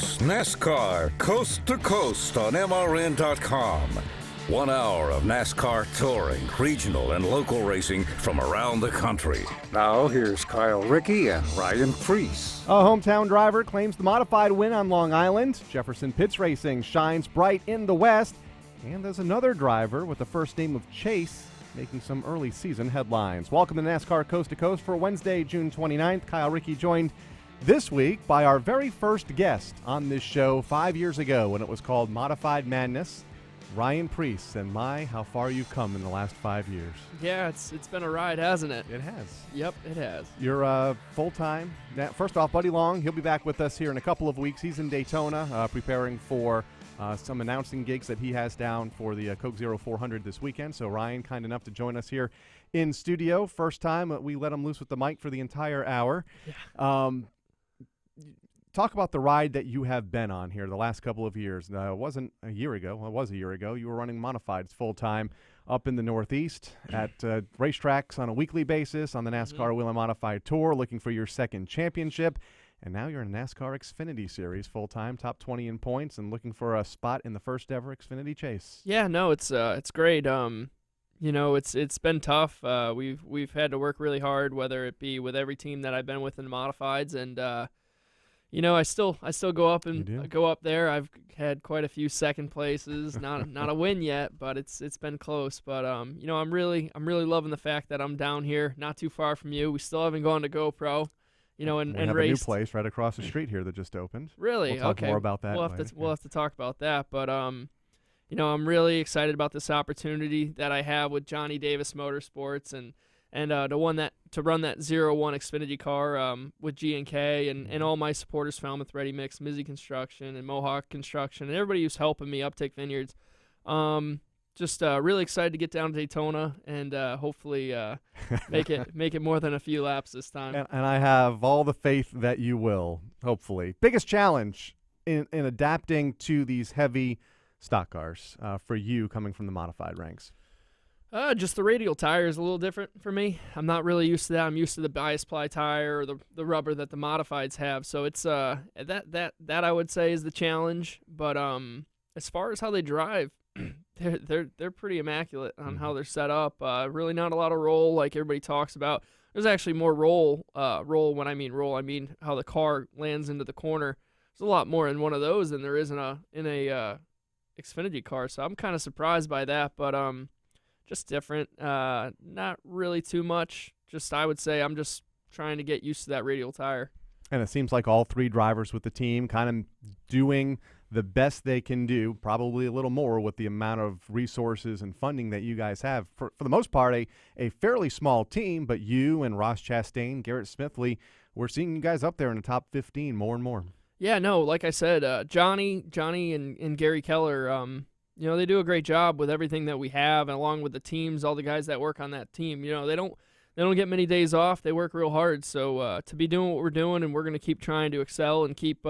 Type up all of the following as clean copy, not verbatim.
It's NASCAR Coast to Coast on MRN.com. 1 hour of NASCAR touring, regional and local racing from around the country. Now here's Rickey and Ryan Preece. A hometown driver claims the modified win on Long Island. Jefferson Pitts Racing shines bright in the West. And there's another driver with the first name of Chase making some early season headlines. Welcome to NASCAR Coast to Coast for Wednesday, June 29th. Rickey joined this week by our very first guest on this show 5 years ago when it was called Modified Madness, Ryan Preece. And my, how far you've come in the last 5 years. Yeah, it's been a ride, hasn't it? It has. Yep, it has. You're full-time. First off, Buddy Long, he'll be back with us here in a couple of weeks. He's in Daytona preparing for some announcing gigs that he has down for the Coke Zero 400 this weekend. So Ryan, kind enough to join us here in studio. First time we let him loose with the mic for the entire hour. Yeah. Talk about the ride that you have been on here the last couple of years. It wasn't a year ago. Well, it was a year ago. You were running modifieds full-time up in the Northeast at racetracks on a weekly basis on the NASCAR Wheel and Modified Tour, looking for your second championship. And now you're in a NASCAR Xfinity Series full-time, top 20 in points, and looking for a spot in the first-ever Xfinity Chase. Yeah, no, it's great. It's been tough. We've had to work really hard, whether it be with every team that I've been with in the modifieds, and I still go up there. I've had quite a few second places, not a win yet, but it's been close. But I'm really loving the fact that I'm down here, not too far from you. We still haven't gone to GoPro. And have raced. A new place right across the street here that just opened. Really? We'll talk okay. more about that. We'll have to talk about that. But I'm really excited about this opportunity that I have with Johnny Davis Motorsports and to run that 01 Xfinity car with G&K and all my supporters, Falmouth Ready Mix, Mizzy Construction, and Mohawk Construction, and everybody who's helping me, Uptake Vineyards. Just really excited to get down to Daytona and hopefully make it more than a few laps this time. And I have all the faith that you will, hopefully. Biggest challenge in adapting to these heavy stock cars for you coming from the modified ranks? Just the radial tire is a little different for me. I'm not really used to that. I'm used to the bias ply tire or the rubber that the modifieds have. So it's that I would say is the challenge. But as far as how they drive, they're pretty immaculate on how they're set up. Really not a lot of roll like everybody talks about. There's actually more roll. When I mean roll, I mean how the car lands into the corner. There's a lot more in one of those than there is in a Xfinity car. So I'm kind of surprised by that. But just different. Not really too much. I would say I'm just trying to get used to that radial tire. And it seems like all three drivers with the team kind of doing the best they can do, probably a little more with the amount of resources and funding that you guys have. For the most part, a fairly small team, but you and Ross Chastain, Garrett Smithley, we're seeing you guys up there in the top 15 more and more. Yeah, no, like I said, Johnny and Gary Keller, they do a great job with everything that we have, and along with the teams, all the guys that work on that team. They don't get many days off. They work real hard. So to be doing what we're doing, and we're going to keep trying to excel and keep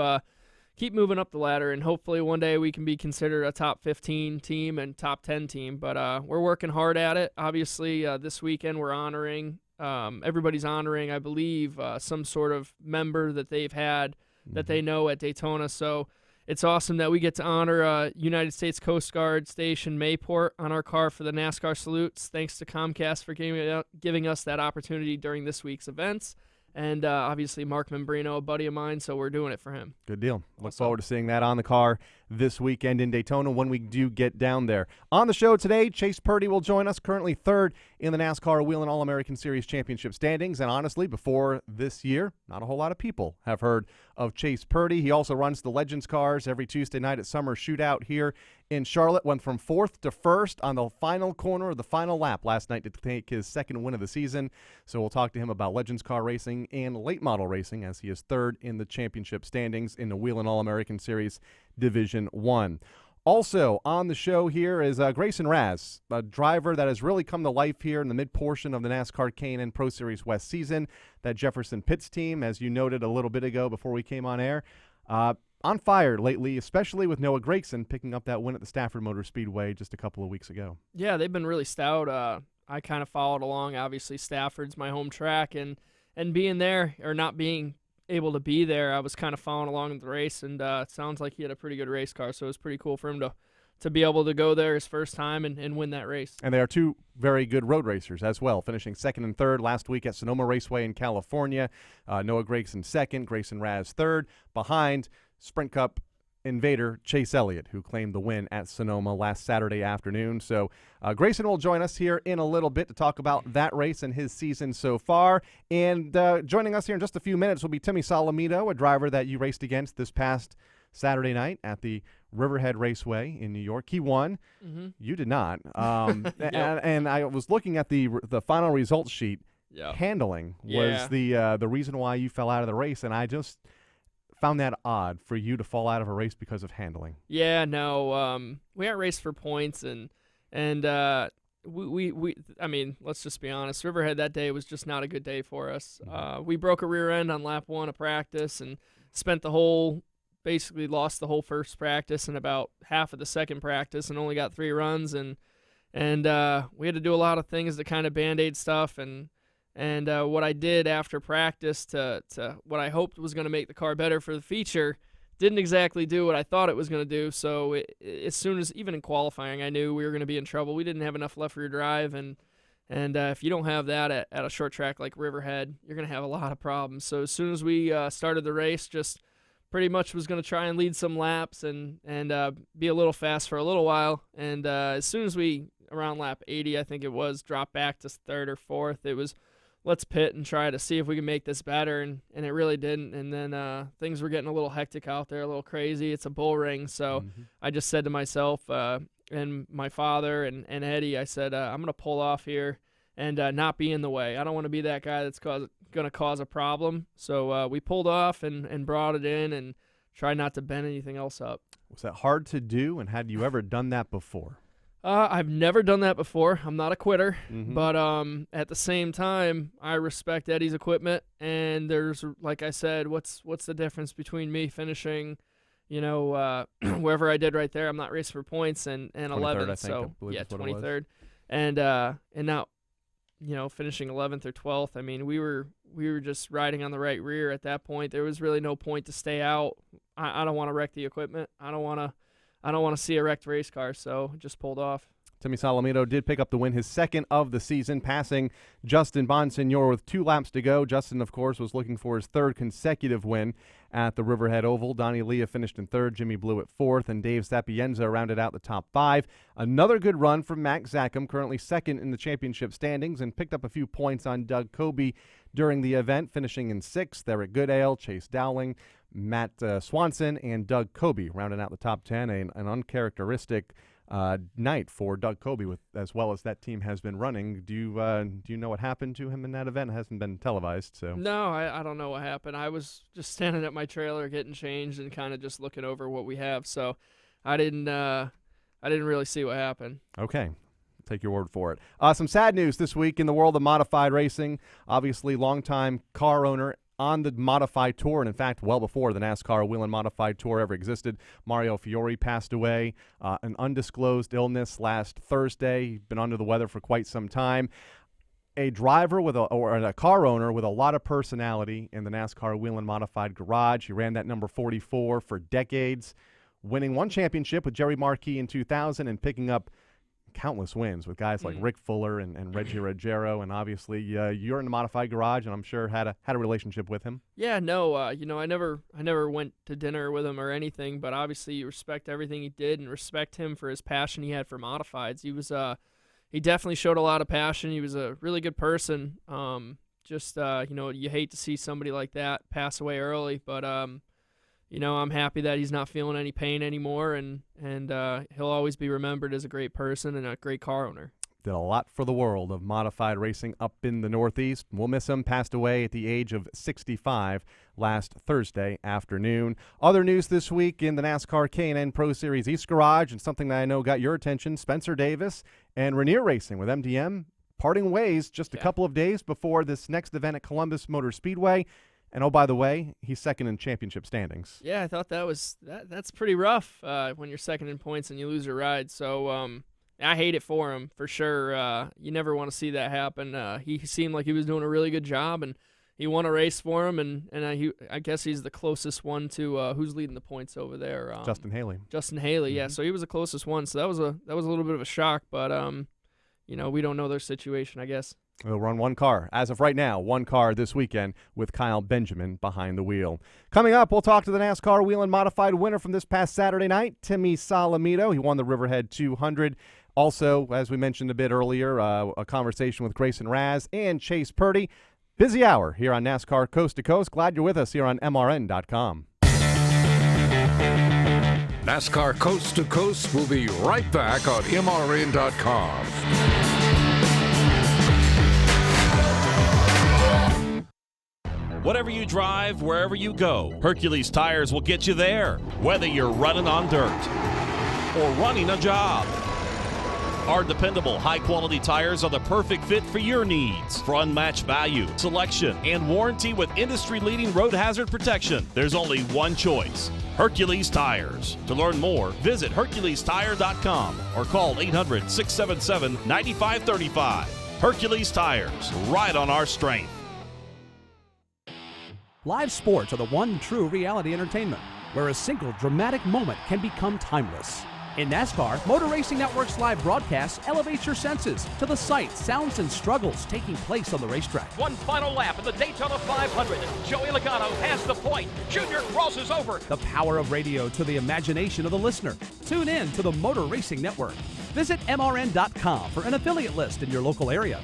moving up the ladder, and hopefully one day we can be considered a top 15 team and top 10 team. But we're working hard at it. Obviously, this weekend we're honoring, everybody's honoring, I believe, some sort of member that they've had that they know at Daytona. So it's awesome that we get to honor United States Coast Guard Station Mayport on our car for the NASCAR salutes. Thanks to Comcast for giving us that opportunity during this week's events. And obviously Mark Membrino, a buddy of mine, so we're doing it for him. Good deal. Look forward to seeing that on the car this weekend in Daytona when we do get down there. On the show today, Chase Purdy will join us, currently third in the NASCAR Wheel and All-American Series Championship standings. And honestly, before this year, not a whole lot of people have heard of Chase Purdy. He also runs the Legends cars every Tuesday night at Summer Shootout here in Charlotte. Went from fourth to first on the final corner of the final lap last night to take his second win of the season. So we'll talk to him about Legends car racing and late model racing, as he is third in the championship standings in the Wheel and All-American Series Division 1. Also on the show here is Gracin Raz, a driver that has really come to life here in the mid-portion of the NASCAR K&N Pro Series West season. That Jefferson Pitts team, as you noted a little bit ago before we came on air, on fire lately, especially with Noah Gracin picking up that win at the Stafford Motor Speedway just a couple of weeks ago. Yeah, they've been really stout. I kind of followed along. Obviously, Stafford's my home track, and being there or not being able to be there, I was kind of following along the race, and it sounds like he had a pretty good race car, so it was pretty cool for him to be able to go there his first time and win that race. And they are two very good road racers as well, finishing second and third last week at Sonoma Raceway in California. Noah Gracin second, Grayson Raz third, behind Sprint Cup invader Chase Elliott, who claimed the win at Sonoma last Saturday afternoon. So Grayson will join us here in a little bit to talk about that race and his season so far. And joining us here in just a few minutes will be Timmy Solomito, a driver that you raced against this past Saturday night at the Riverhead Raceway in New York. He won. Mm-hmm. You did not. And I was looking at the final results sheet. Yep. Handling was the reason why you fell out of the race, and I just found that odd for you to fall out of a race because of handling. Yeah, no, we got raced for points, and we I mean, let's just be honest. Riverhead that day was just not a good day for us. We broke a rear end on lap 1 of practice and basically lost the whole first practice and about half of the second practice, and only got 3 runs, and we had to do a lot of things to kind of band-aid stuff, and what I did after practice to what I hoped was going to make the car better for the feature didn't exactly do what I thought it was going to do. So as soon as, even in qualifying, I knew we were going to be in trouble. We didn't have enough left rear drive, and if you don't have that at a short track like Riverhead, you're going to have a lot of problems. So as soon as we started the race, just pretty much was going to try and lead some laps and be a little fast for a little while. And as soon as we, around lap 80, I think it was, dropped back to 3rd or 4th, it was, let's pit and try to see if we can make this better, and it really didn't. And then things were getting a little hectic out there, a little crazy. It's a bull ring, so I just said to myself and my father and Eddie, I said, I'm going to pull off here and not be in the way. I don't want to be that guy that's going to cause a problem. So we pulled off and brought it in and tried not to bend anything else up. Was that hard to do, and had you ever done that before? I've never done that before. I'm not a quitter, but at the same time, I respect Eddie's equipment. And there's, like I said, what's the difference between me finishing, wherever I did right there? I'm not racing for points and 11th, so yeah, 23rd, and now, finishing 11th or 12th. I mean, we were just riding on the right rear at that point. There was really no point to stay out. I don't want to wreck the equipment. I don't want to see a wrecked race car, so just pulled off. Timmy Solomito did pick up the win, his second of the season, passing Justin Bonsignor with 2 laps to go. Justin, of course, was looking for his 3rd consecutive win at the Riverhead Oval. Donnie Leah finished in 3rd, Jimmy Blue at 4th, and Dave Sapienza rounded out the top 5. Another good run from Max Zachem, currently 2nd in the championship standings, and picked up a few points on Doug Kobe during the event, finishing in 6th. Eric Goodale, Chase Dowling, Matt Swanson, and Doug Kobe rounding out the top 10. An uncharacteristic night for Doug Kobe, as well as that team has been running. Do you know what happened to him in that event? It hasn't been televised, so. No, I don't know what happened. I was just standing at my trailer getting changed and kind of just looking over what we have, so I didn't really see what happened. Okay. Take your word for it. Some sad news this week in the world of modified racing. Obviously, longtime car owner on the modified tour, and in fact, well before the NASCAR Whelen Modified Tour ever existed, Mario Fiore passed away. An undisclosed illness last Thursday. He'd been under the weather for quite some time. A driver or a car owner with a lot of personality in the NASCAR Whelen Modified Garage. He ran that number 44 for decades, winning 1 championship with Jerry Marquis in 2000 and picking up countless wins with guys like Rick Fuller and Reggie Ruggiero, and obviously you're in the Modified Garage, and I'm sure had a relationship with him. Yeah, no, I never went to dinner with him or anything, but obviously you respect everything he did and respect him for his passion he had for modifieds. He definitely showed a lot of passion. He was a really good person. You hate to see somebody like that pass away early, but I'm happy that he's not feeling any pain anymore, and he'll always be remembered as a great person and a great car owner. Did a lot for the world of modified racing up in the Northeast. We'll miss him. Passed away at the age of 65 last Thursday afternoon. Other news this week in the NASCAR K&N Pro Series East Garage, and something that I know got your attention, Spencer Davis and Rainier Racing with MDM parting ways just a couple of days before this next event at Columbus Motor Speedway. And, oh, by the way, he's 2nd in championship standings. Yeah, I thought that's pretty rough when you're 2nd in points and you lose your ride. So I hate it for him, for sure. You never want to see that happen. He seemed like he was doing a really good job, and he won a race for him, and I guess he's the closest one to who's leading the points over there. Justin Haley. Justin Haley, yeah. So he was the closest one. So that was a little bit of a shock, but we don't know their situation, I guess. They'll run one car. As of right now, one car this weekend with Kyle Benjamin behind the wheel. Coming up, we'll talk to the NASCAR Wheel and Modified winner from this past Saturday night, Timmy Solomito. He won the Riverhead 200. Also, as we mentioned a bit earlier, a conversation with Gracin and Chase Purdy. Busy hour here on NASCAR Coast to Coast. Glad you're with us here on MRN.com. NASCAR Coast to Coast will be right back on MRN.com. Whatever you drive, wherever you go, Hercules Tires will get you there, whether you're running on dirt or running a job. Our dependable, high-quality tires are the perfect fit for your needs. For unmatched value, selection, and warranty with industry-leading road hazard protection, there's only one choice: Hercules Tires. To learn more, visit HerculesTire.com or call 800-677-9535. Hercules Tires, ride on our strength. Live sports are the one true reality entertainment, where a single dramatic moment can become timeless. In NASCAR, Motor Racing Network's live broadcasts elevate your senses to the sights, sounds, and struggles taking place on the racetrack. One final lap of the Daytona 500. Joey Logano has the point. Junior crosses over. The power of radio to the imagination of the listener. Tune in to the Motor Racing Network. Visit MRN.com for an affiliate list in your local area.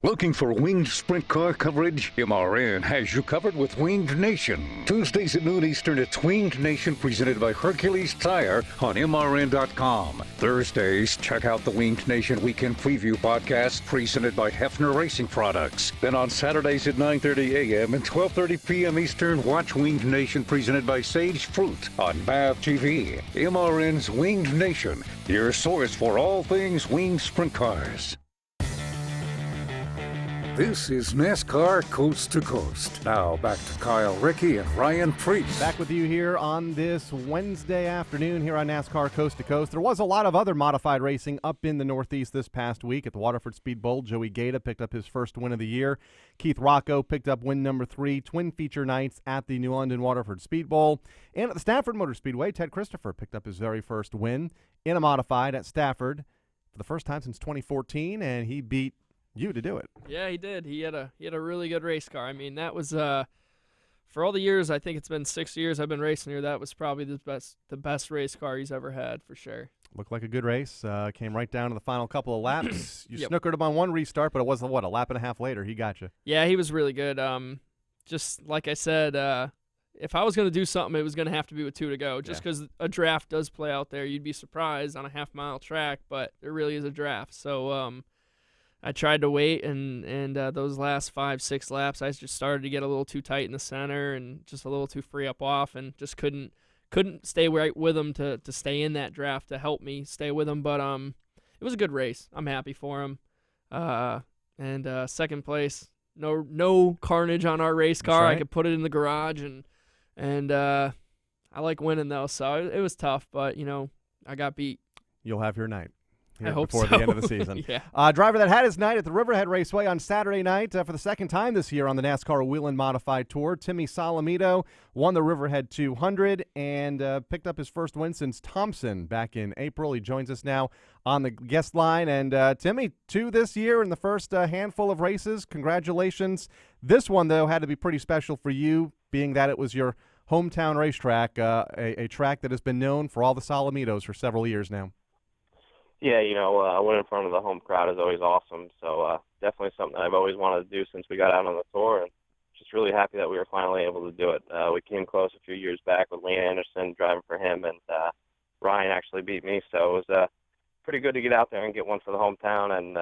Looking for winged sprint car coverage? MRN has you covered with Winged Nation. Tuesdays at noon Eastern, it's Winged Nation presented by Hercules Tire on MRN.com. Thursdays, check out the Winged Nation Weekend Preview podcast presented by Hefner Racing Products. Then on Saturdays at 9:30 a.m. and 12:30 p.m. Eastern, watch Winged Nation presented by Sage Fruit on BAV TV. MRN's Winged Nation, your source for all things winged sprint cars. This is NASCAR Coast to Coast. Now back to Kyle Rickey and Ryan Preece. Back with you here on this Wednesday afternoon here on NASCAR Coast to Coast. There was a lot of other modified racing up in the Northeast this past week. At the Waterford Speed Bowl, Joey Gaeta picked up his first win of the year. Keith Rocco picked up win number 3, twin feature nights at the New London Waterford Speed Bowl. And at the Stafford Motor Speedway, Ted Christopher picked up his very first win in a modified at Stafford for the first time since 2014, and he beat you to do it. Yeah, he did. He had a really good race car. I mean, that was for all the years, I think it's been 6 years I've been racing here, that was probably the best race car he's ever had for sure. Looked like a good race. Came right down to the final couple of laps. You Yep. snookered him on one restart, but it was, a lap and a half later. He got you. Yeah, he was really good. Just like I said, if I was going to do something, it was going to have to be with 2 to go. Just because a draft does play out there. You'd be surprised on a half-mile track, but there really is a draft. So I tried to wait, and those last 5-6 laps, I just started to get a little too tight in the center and just a little too free up off, and just couldn't stay right with him to stay in that draft to help me stay with him. But it was a good race. I'm happy for him. And second place, no carnage on our race car. Right. I could put it in the garage, and I like winning though, so it was tough. But I got beat. You'll have your night. I hope before so. the end of the season. Yeah. Driver that had his night at the Riverhead Raceway on Saturday night for the second time this year on the NASCAR Wheel and Modified Tour, Timmy Solomito won the Riverhead 200 and picked up his first win since Thompson back in April. He joins us now on the guest line. And Timmy, 2 this year in the first handful of races. Congratulations. This one, though, had to be pretty special for you, being that it was your hometown racetrack, a track that has been known for all the Solomitos for several years now. Yeah, winning in front of the home crowd is always awesome. So definitely something that I've always wanted to do since we got out on the tour, and just really happy that we were finally able to do it. We came close a few years back with Lane Anderson driving for him, and Ryan actually beat me. So it was pretty good to get out there and get one for the hometown and,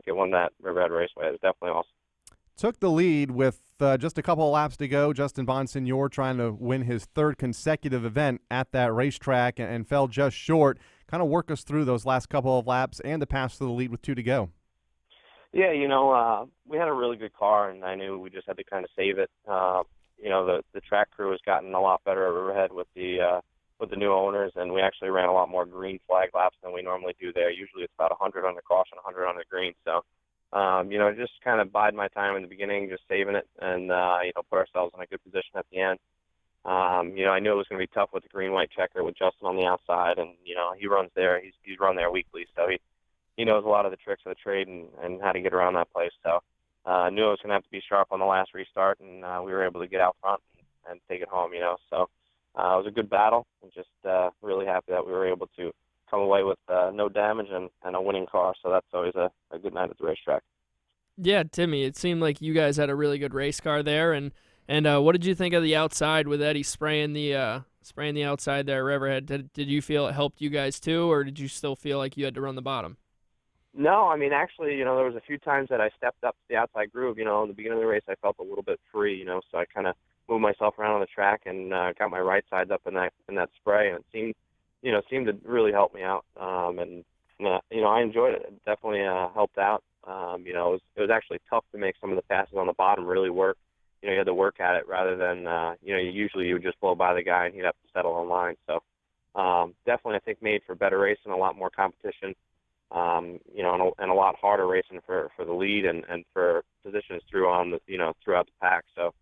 get one that Riverhead Raceway. It was definitely awesome. Took the lead with just a couple of laps to go. Justin Bonsignor trying to win his 3rd consecutive event at that racetrack and fell just short. Kind of work us through those last couple of laps and the pass to the lead with 2 to go. Yeah, we had a really good car, and I knew we just had to kind of save it. The track crew has gotten a lot better at Riverhead with the new owners, and we actually ran a lot more green flag laps than we normally do there. Usually it's about 100 on the caution, 100 on the green. So Just kind of bide my time in the beginning, just saving it, and put ourselves in a good position at the end. I knew it was going to be tough with the green-white checker with Justin on the outside, and he runs there. He's run there weekly, so he knows a lot of the tricks of the trade and how to get around that place. So I knew I was going to have to be sharp on the last restart, and we were able to get out front and take it home. So it was a good battle, and just really happy that we were able to come away with no damage and a winning car. So that's always a good night at the racetrack. Yeah, Timmy, it seemed like you guys had a really good race car there, and what did you think of the outside with Eddie spraying the outside there at Riverhead? Did you feel it helped you guys too, or did you still feel like you had to run the bottom? No, I mean, actually, there was a few times that I stepped up to the outside groove. In the beginning of the race, I felt a little bit free, so I kind of moved myself around on the track and got my right sides up in that spray, and it seemed to really help me out. I enjoyed it. It definitely helped out. It was actually tough to make some of the passes on the bottom really work. You had to work at it rather than, usually you would just blow by the guy and he'd have to settle on line. So definitely, I think, made for better racing, a lot more competition, and a lot harder racing for the lead and for positions throughout the pack. So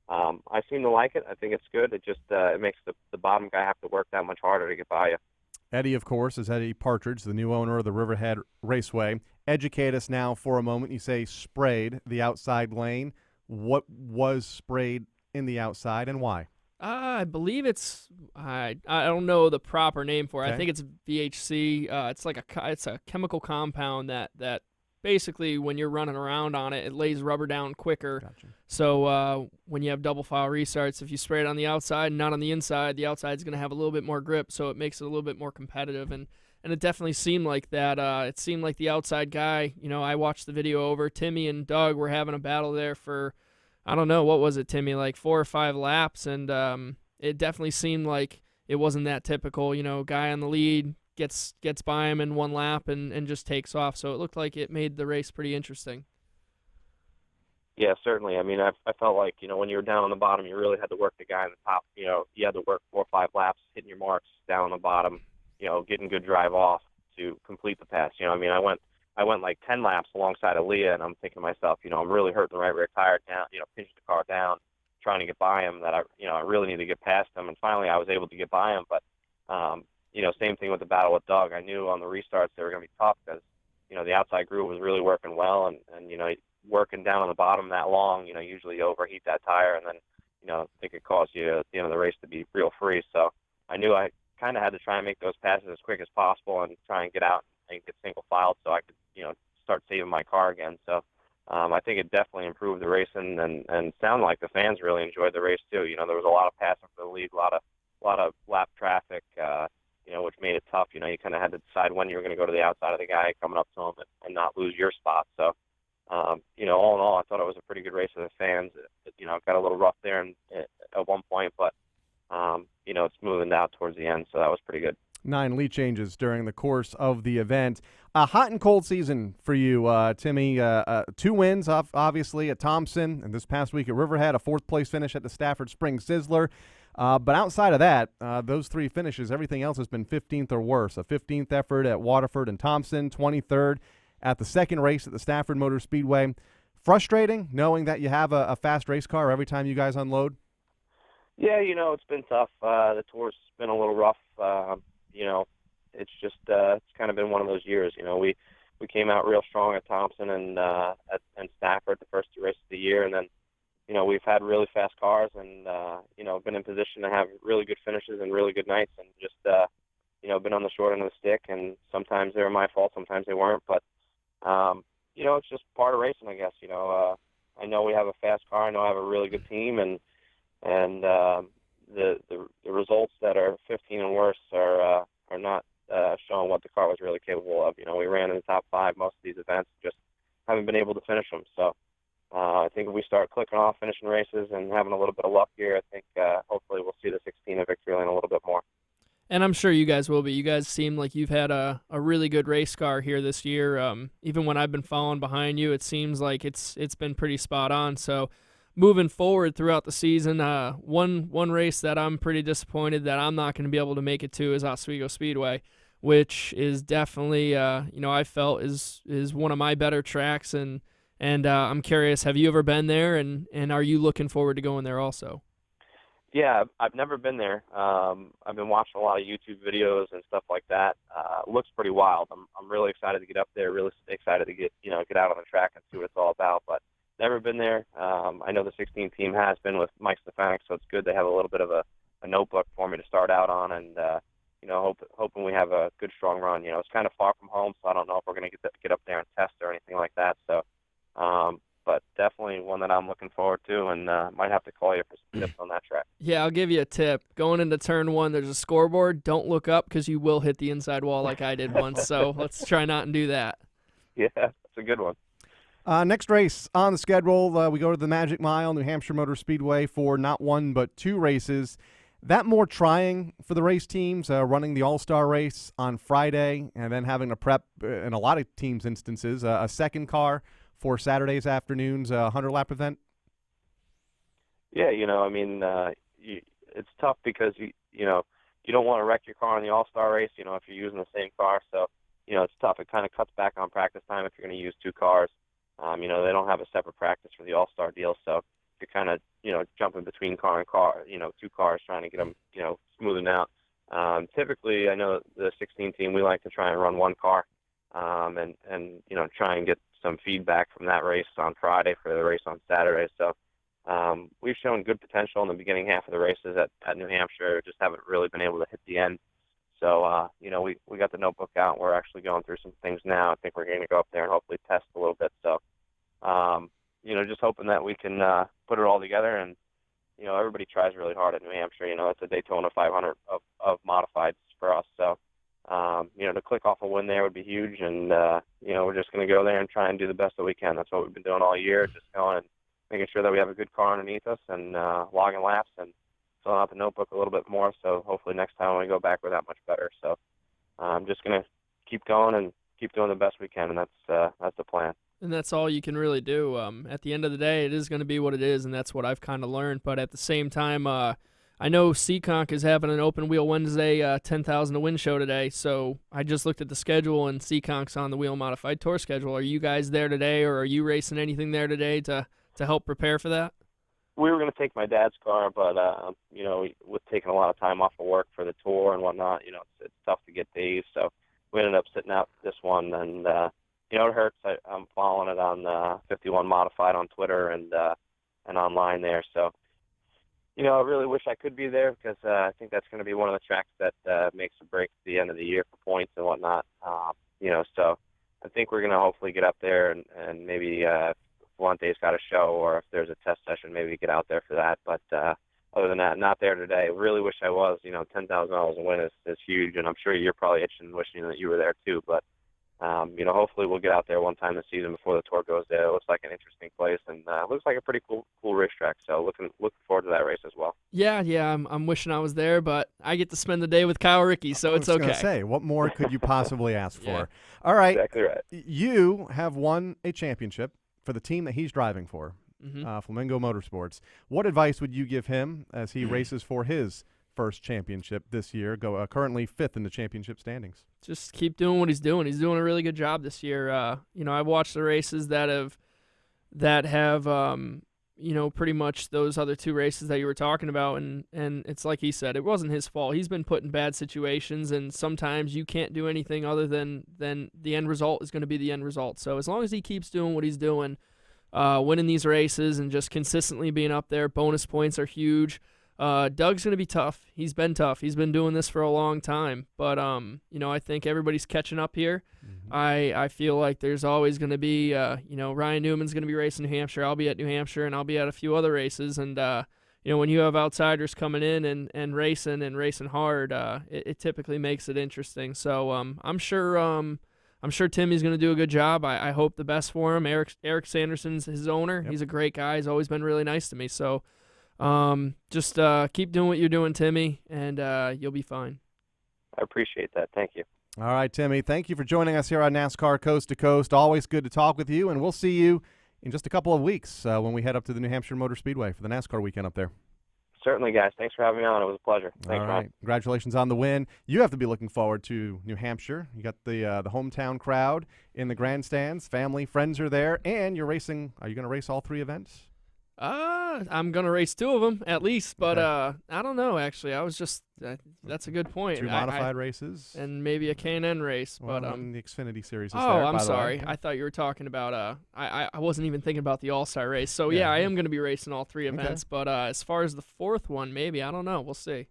I seem to like it. I think it's good. It just it makes the bottom guy have to work that much harder to get by you. Eddie, of course, is Eddie Partridge, the new owner of the Riverhead Raceway. Educate us now for a moment. You say sprayed the outside lane. What was sprayed in the outside and why? I believe it's I don't know the proper name for it. Okay. I think it's VHC. It's a chemical compound that basically when you're running around on it, it lays rubber down quicker. Gotcha. So when you have double file restarts, if you spray it on the outside and not on the inside, the outside's going to have a little bit more grip, so it makes it a little bit more competitive. And it definitely seemed like that. It seemed like the outside guy, I watched the video over. Timmy and Doug were having a battle there for, I don't know, what was it, Timmy, like 4 or 5 laps, and it definitely seemed like it wasn't that typical, guy on the lead gets by him in 1 lap and just takes off. So it looked like it made the race pretty interesting. Yeah, certainly. I mean, I felt like, when you were down on the bottom, you really had to work the guy on the top. You had to work 4 or 5 laps, hitting your marks down on the bottom, getting good drive off to complete the pass. I went like 10 laps alongside of Leah, and I'm thinking to myself, I'm really hurting the right rear tire down, pinching the car down, trying to get by him, that I really need to get past him. And finally I was able to get by him. But, same thing with the battle with Doug. I knew on the restarts they were going to be tough because, the outside groove was really working well. And working down on the bottom that long, usually you overheat that tire, and then, it could cause you at the end of the race to be real free. So I knew I kind of had to try and make those passes as quick as possible and try and get out and get single filed so I could, start saving my car again. So I think it definitely improved the racing and sounded like the fans really enjoyed the race too. There was a lot of passing for the lead, a lot of lap traffic, which made it tough. You kind of had to decide when you were going to go to the outside of the guy coming up to him and not lose your spot. So, all in all, I thought it was a pretty good race for the fans. It got a little rough there at one point, but, it's moving out towards the end, so that was pretty good. 9 lead changes during the course of the event. A hot and cold season for you, Timmy. 2 wins, obviously, at Thompson, and this past week at Riverhead, a 4th-place finish at the Stafford Springs Sizzler. But outside of that, those 3 finishes, everything else has been 15th or worse. A 15th effort at Waterford and Thompson, 23rd at the second race at the Stafford Motor Speedway. Frustrating knowing that you have a fast race car every time you guys unload? Yeah, it's been tough. The tour's been a little rough. It's just it's kind of been one of those years. We came out real strong at Thompson and Stafford the first 2 races of the year, and then we've had really fast cars and been in position to have really good finishes and really good nights, and just been on the short end of the stick. And sometimes they were my fault, sometimes they weren't, but it's just part of racing, I guess. I know we have a fast car. I know I have a really good team, and the results that are 15 and worse are not showing what the car was really capable of. We ran in the top 5 most of these events, just haven't been able to finish them. So I think if we start clicking off finishing races and having a little bit of luck here, I think hopefully we'll see the 16 at Victory Lane a little bit more. And I'm sure you guys will be. You guys seem like you've had a really good race car here this year. Even when I've been following behind you, it seems like it's been pretty spot on. So moving forward throughout the season, one race that I'm pretty disappointed that I'm not going to be able to make it to is Oswego Speedway. which is definitely I felt is one of my better tracks, and I'm curious, have you ever been there, and are you looking forward to going there also? Yeah, I've never been there. I've been watching a lot of YouTube videos and stuff like that. It looks pretty wild. I'm really excited to get up there. Really excited to get out on the track and see what it's all about. But never been there. I know the 16 team has been with Mike Stefanik, so it's good to have a little bit of a notebook for me to start out on, and hoping we have a good strong run. It's kind of far from home, so I don't know if we're going to get up there and test or anything like that. So. But definitely one that I'm looking forward to, and might have to call you for some tips on that track. Yeah, I'll give you a tip. Going into turn 1, there's a scoreboard. Don't look up because you will hit the inside wall like I did once. So let's try not and do that. Yeah, that's a good one. Next race on the schedule, we go to the Magic Mile, New Hampshire Motor Speedway, for not one but 2 races. That more trying for the race teams, running the All-Star race on Friday and then having to prep, in a lot of teams' instances, a second car for Saturday's afternoon's 100-lap event? Yeah, it's tough because you don't want to wreck your car in the All-Star race, if you're using the same car. So, it's tough. It kind of cuts back on practice time if you're going to use 2 cars. They don't have a separate practice for the All-Star deal, so you're kind of, jumping between car and car, 2 cars trying to get them, smoothing out. Typically, I know the 16 team, we like to try and run 1 car, and try and get some feedback from that race on Friday for the race on Saturday. So we've shown good potential in the beginning half of the races at New Hampshire, just haven't really been able to hit the end. So, we got the notebook out. We're actually going through some things now. I think we're going to go up there and hopefully test a little bit. So, just hoping that we can put it all together. And, everybody tries really hard at New Hampshire. It's a Daytona 500 of modifieds for us. So, to click off a win there would be huge, and we're just going to go there and try and do the best that we can. That's what we've been doing all year, just going and making sure that we have a good car underneath us and logging laps and filling out the notebook a little bit more. So hopefully next time when we go back, we're that much better. So I'm just going to keep going and keep doing the best we can, and that's the plan. And that's all you can really do. At the end of the day, it is going to be what it is, and that's what I've kind of learned. But at the same time, I know Seekonk is having an open wheel Wednesday 10,000 to win show today, so I just looked at the schedule, and Seekonk's on the Wheel Modified Tour schedule. Are you guys there today, or are you racing anything there today to help prepare for that? We were going to take my dad's car, but, with taking a lot of time off of work for the tour and whatnot, it's tough to get days, so we ended up sitting out this one, and, it hurts. I'm following it on 51 Modified on Twitter and online there, so I really wish I could be there because I think that's going to be one of the tracks that makes or breaks the end of the year for points and whatnot. So I think we're going to hopefully get up there and maybe if Fuente's got a show or if there's a test session, maybe get out there for that. But other than that, not there today. Really wish I was. $10,000 a win is huge, and I'm sure you're probably itching and wishing that you were there too. But hopefully we'll get out there one time this season before the tour goes there. It looks like an interesting place, and looks like a pretty cool racetrack. So looking forward to that race as well. Yeah, I'm wishing I was there, but I get to spend the day with Kyle Rickey, so it's okay. I was going to say, what more could you possibly ask for? Yeah. All right. Exactly right. You have won a championship for the team that he's driving for, Mm-hmm. Flamingo Motorsports. What advice would you give him as he races for his first championship this year, currently 5th in the championship standings? Just keep doing what he's doing. He's doing a really good job this year. I've watched the races that have pretty much those other 2 races that you were talking about, and it's like he said, it wasn't his fault. He's been put in bad situations, and sometimes you can't do anything other than the end result is going to be the end result. So as long as he keeps doing what he's doing, winning these races and just consistently being up there, bonus points are huge. Doug's going to be tough. He's been tough. He's been doing this for a long time. But, I think everybody's catching up here. Mm-hmm. I feel like there's always going to be, Ryan Newman's going to be racing New Hampshire. I'll be at New Hampshire, and I'll be at a few other races. And, when you have outsiders coming in and racing hard, it typically makes it interesting. So I'm sure Timmy's going to do a good job. I hope the best for him. Eric Sanderson's his owner. Yep. He's a great guy. He's always been really nice to me. So just keep doing what you're doing, Timmy, and you'll be fine. I appreciate that. Thank you. All right, Timmy, thank you for joining us here on NASCAR Coast to Coast. Always good to talk with you, and we'll see you in just a couple of weeks when we head up to the New Hampshire Motor Speedway for the NASCAR weekend up there. Certainly, guys. Thanks for having me on. It was a pleasure. Thanks, All right. Ryan. Congratulations on the win. You have to be looking forward to New Hampshire. You got the hometown crowd in the grandstands. Family, friends are there, and you're racing. Are you going to race all 3 events? I'm gonna race 2 of them at least, but Okay. I don't know. Actually, I was just that's a good point. 2 modified races, and maybe a K&N race, well, but the Xfinity Series is oh, there, I'm by the way. sorry. I thought you were talking about I wasn't even thinking about the All-Star race. So Yeah. I am gonna be racing all 3 Okay. events, but as far as the 4th one, maybe I don't know. We'll see.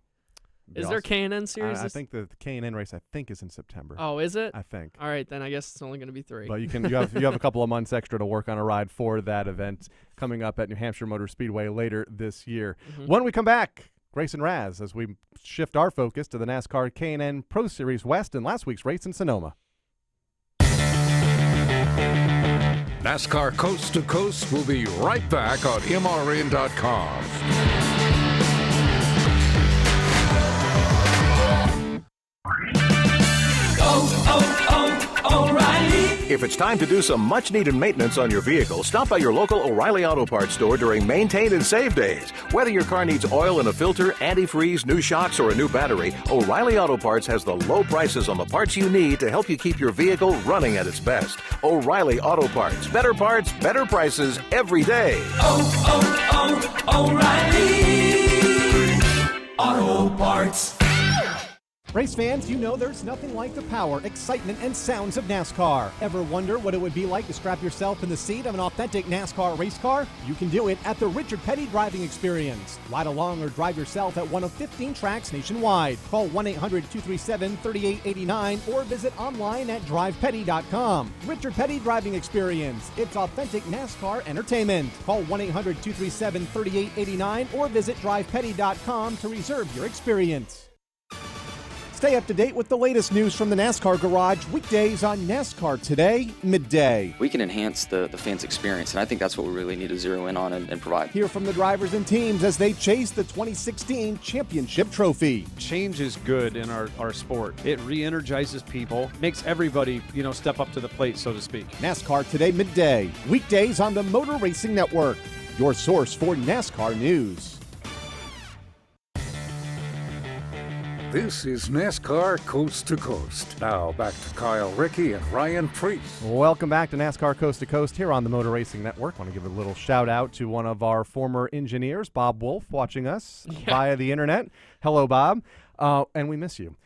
Is there K&N series? I think the K&N race is in September. Oh, is it? I think. All right, then I guess it's only going to be 3. But you have a couple of months extra to work on a ride for that event coming up at New Hampshire Motor Speedway later this year. When we come back, Gracin Raz, as we shift our focus to the NASCAR K&N Pro Series West and last week's race in Sonoma. NASCAR Coast to Coast will be right back on MRN.com. If it's time to do some much-needed maintenance on your vehicle, stop by your local O'Reilly Auto Parts store during Maintain and Save Days. Whether your car needs oil and a filter, antifreeze, new shocks, or a new battery, O'Reilly Auto Parts has the low prices on the parts you need to help you keep your vehicle running at its best. O'Reilly Auto Parts. Better parts, better prices every day. O'Reilly Auto Parts. Race fans, you know there's nothing like the power, excitement, and sounds of NASCAR. Ever wonder what it would be like to strap yourself in the seat of an authentic NASCAR race car? You can do it at the Richard Petty Driving Experience. Ride along or drive yourself at one of 15 tracks nationwide. Call 1-800-237-3889 or visit online at drivepetty.com. Richard Petty Driving Experience. It's authentic NASCAR entertainment. Call 1-800-237-3889 or visit drivepetty.com to reserve your experience. Stay up to date with the latest news from the NASCAR Garage weekdays on NASCAR Today, midday. We can enhance the fans' experience, and I think that's what we really need to zero in on and provide. Hear from the drivers and teams as they chase the 2016 championship trophy. Change is good in our sport. It re-energizes people, makes everybody, step up to the plate, so to speak. NASCAR Today, midday. Weekdays on the Motor Racing Network. Your source for NASCAR news. This is NASCAR Coast to Coast. Now back to Kyle Rickey and Ryan Preece. Welcome back to NASCAR Coast to Coast here on the Motor Racing Network. Want to give a little shout out to one of our former engineers, Bob Wolf, watching us via the internet. Hello, Bob. And we miss you.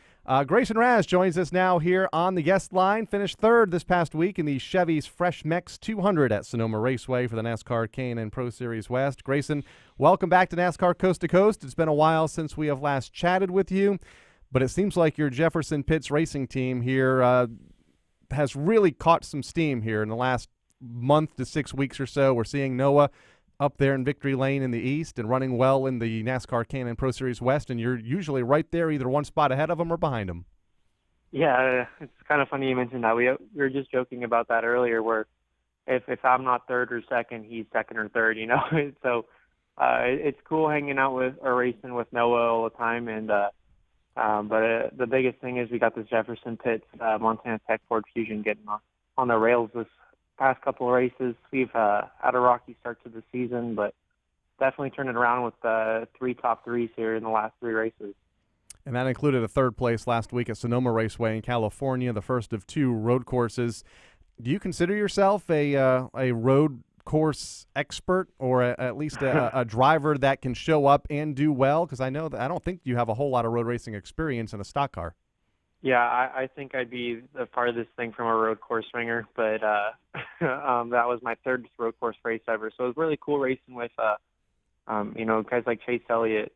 Gracin Raz joins us now here on the guest line. Finished 3rd this past week in the Chevy's Fresh Mex 200 at Sonoma Raceway for the NASCAR K&N Pro Series West. Gracin, welcome back to NASCAR Coast to Coast. It's been a while since we have last chatted with you, but it seems like your Jefferson Pitts racing team here has really caught some steam here in the last month to 6 weeks or so. We're seeing Noah up there in Victory Lane in the East and running well in the NASCAR K&N Pro Series West, and you're usually right there, either one spot ahead of them or behind them. Yeah, it's kind of funny you mentioned that. We were just joking about that earlier, where if I'm not 3rd or 2nd, he's 2nd or 3rd, So it's cool hanging out with or racing with Noah all the time, and but the biggest thing is we got this Jefferson Pitts Montana Tech Ford Fusion getting on the rails this past couple of races. We've had a rocky start to the season, but definitely turned it around with 3 top 3s here in the last 3 races. And that included a 3rd place last week at Sonoma Raceway in California, the first of 2 road courses. Do you consider yourself a road course expert, or at least a driver that can show up and do well? Because I know that I don't think you have a whole lot of road racing experience in a stock car. Yeah, I think I'd be the farthest thing from a road course ringer, but that was my 3rd road course race ever. So it was really cool racing with, guys like Chase Elliott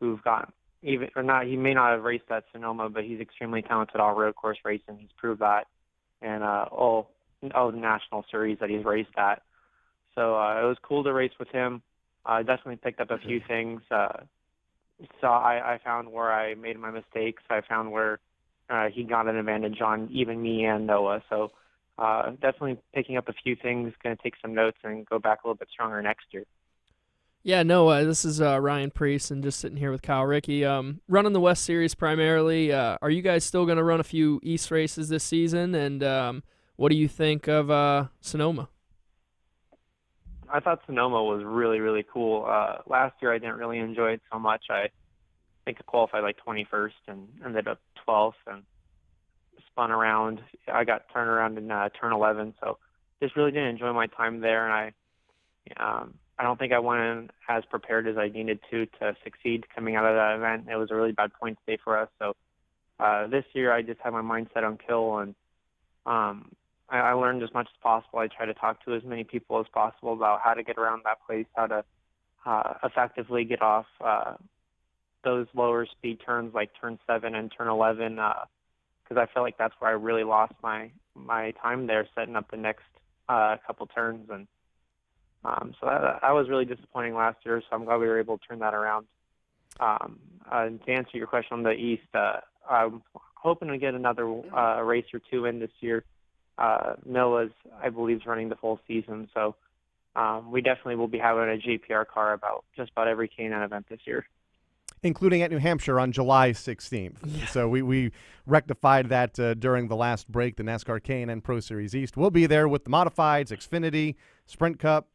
who've got even or not. He may not have raced at Sonoma, but he's extremely talented all road course racing. He's proved that, and all national series that he's raced at. So it was cool to race with him. I definitely picked up a few things. So I found where I made my mistakes. I found where he got an advantage on even me and Noah. So definitely picking up a few things, going to take some notes and go back a little bit stronger next year. Yeah, Noah, this is Ryan Preece and just sitting here with Kyle Rickey. Running the West Series primarily. Are you guys still going to run a few East races this season? And what do you think of Sonoma? I thought Sonoma was really, really cool. Last year I didn't really enjoy it so much. I think I qualified like 21st and ended up 12th and spun around. I got turned around in turn 11, so just really didn't enjoy my time there. And I don't think I went in as prepared as I needed to succeed coming out of that event. It was a really bad point day for us. So this year I just had my mindset on kill, and I learned as much as possible. I try to talk to as many people as possible about how to get around that place, how to effectively get off those lower speed turns like turn 7 and turn 11, because I feel like that's where I really lost my time there, setting up the next couple turns. And so that was really disappointing last year, so I'm glad we were able to turn that around. To answer your question on the East, I'm hoping to get another race or two in this year. Mill I believe, is running the full season, so we definitely will be having a GPR car about just about every K&N event this year, including at New Hampshire on July 16th. Yeah. So we rectified that during the last break. The NASCAR K&N Pro Series East will be there with the modifieds, Xfinity, Sprint Cup.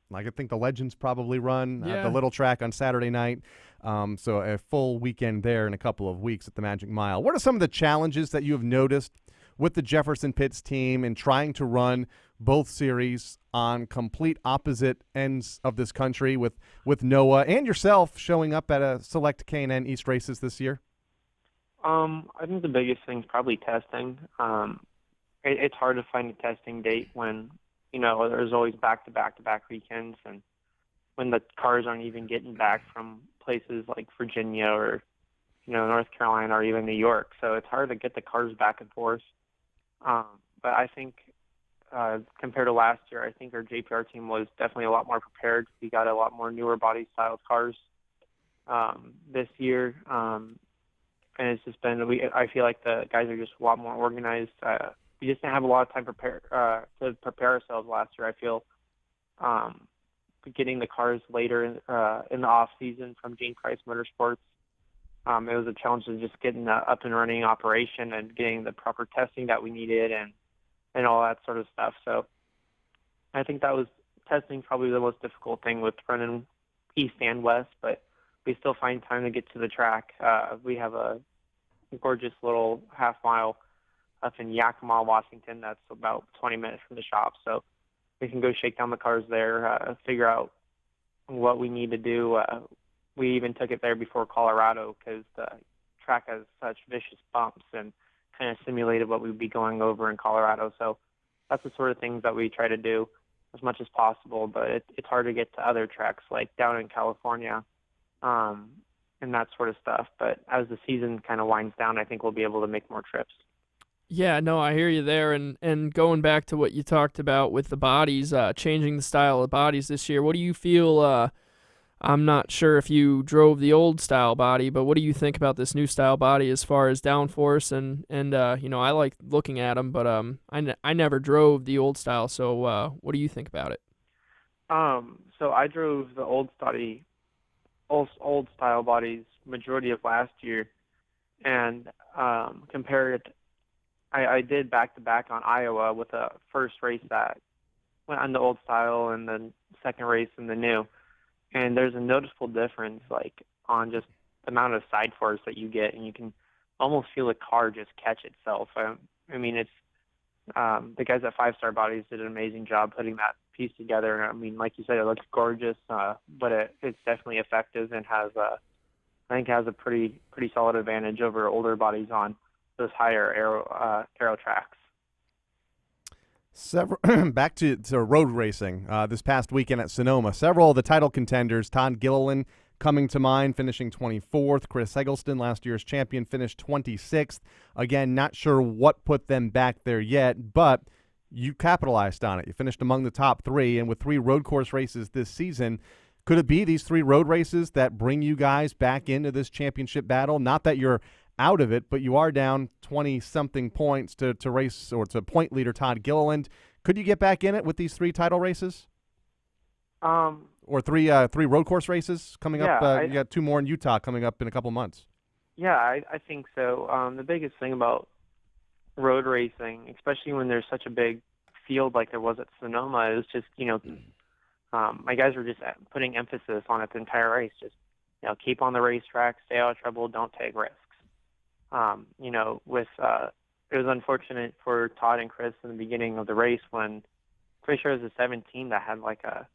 Like I think the Legends probably run the Little Track on Saturday night. So a full weekend there in a couple of weeks at the Magic Mile. What are some of the challenges that you have noticed with the Jefferson Pitts team in trying to run both series on complete opposite ends of this country with Noah and yourself showing up at a select K&N East races this year? I think the biggest thing is probably testing. It's hard to find a testing date when there's always back-to-back-to-back weekends, and when the cars aren't even getting back from places like Virginia or, North Carolina or even New York. So it's hard to get the cars back and forth. But I think compared to last year, I think our JPR team was definitely a lot more prepared. We got a lot more newer body-styled cars this year. And it's just been, I feel like the guys are just a lot more organized. We just didn't have a lot of time to prepare ourselves last year. I feel getting the cars later in the off season from Gene Price Motorsports, it was a challenge of just getting the up and running operation and getting the proper testing that we needed and all that sort of stuff. So I think that was testing probably the most difficult thing with running east and west, but we still find time to get to the track. We have a gorgeous little half mile up in Yakima, Washington. That's about 20 minutes from the shop. So we can go shake down the cars there, figure out what we need to do. We even took it there before Colorado because the track has such vicious bumps and kind of simulated what we'd be going over in Colorado. So that's the sort of things that we try to do as much as possible, but it's hard to get to other tracks like down in California and that sort of stuff. But as the season kind of winds down, I think we'll be able to make more trips. Yeah, no, I hear you there. And going back to what you talked about with the bodies, changing the style of bodies this year, what do you feel? I'm not sure if you drove the old style body, but what do you think about this new style body as far as downforce? And I like looking at them, but I never drove the old style. So what do you think about it? So I drove the old style bodies majority of last year, and compared it. I did back-to-back on Iowa with a first race that went on the old style and then second race in the new. And there's a noticeable difference, like, on just the amount of side force that you get, and you can almost feel the car just catch itself. I mean, it's the guys at Five Star Bodies did an amazing job putting that piece together. I mean, like you said, it looks gorgeous, but it's definitely effective and has a pretty solid advantage over older bodies on those higher aero tracks. Back to road racing this past weekend at Sonoma. Several of the title contenders, Todd Gilliland coming to mind, finishing 24th. Chris Eggleston, last year's champion, finished 26th. Again, not sure what put them back there yet, but you capitalized on it. You finished among the top three, and with 3 road course races this season, could it be these 3 road races that bring you guys back into this championship battle? Not that you're out of it, but you are down 20-something points to race or to point leader Todd Gilliland. Could you get back in it with these 3 title races? Or three road course races coming up? You got 2 more in Utah coming up in a couple months. Yeah, I think so. The biggest thing about road racing, especially when there's such a big field like there was at Sonoma, is just, my guys were just putting emphasis on it the entire race. Just, keep on the racetrack, stay out of trouble, don't take risks. It was unfortunate for Todd and Chris in the beginning of the race when pretty sure it was a 17 that had like a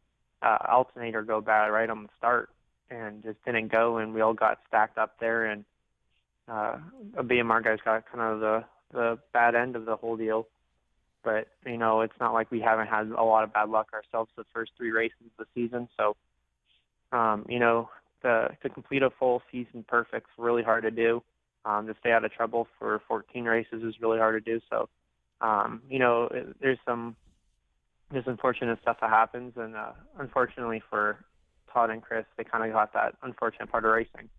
alternator go bad right on the start and just didn't go, and we all got stacked up there, and a BMR guys got kind of the bad end of the whole deal. But, it's not like we haven't had a lot of bad luck ourselves the first 3 races of the season. So, to complete a full season perfect is really hard to do. To stay out of trouble for 14 races is really hard to do. So, there's unfortunate stuff that happens. And unfortunately for Todd and Chris, they kind of got that unfortunate part of racing.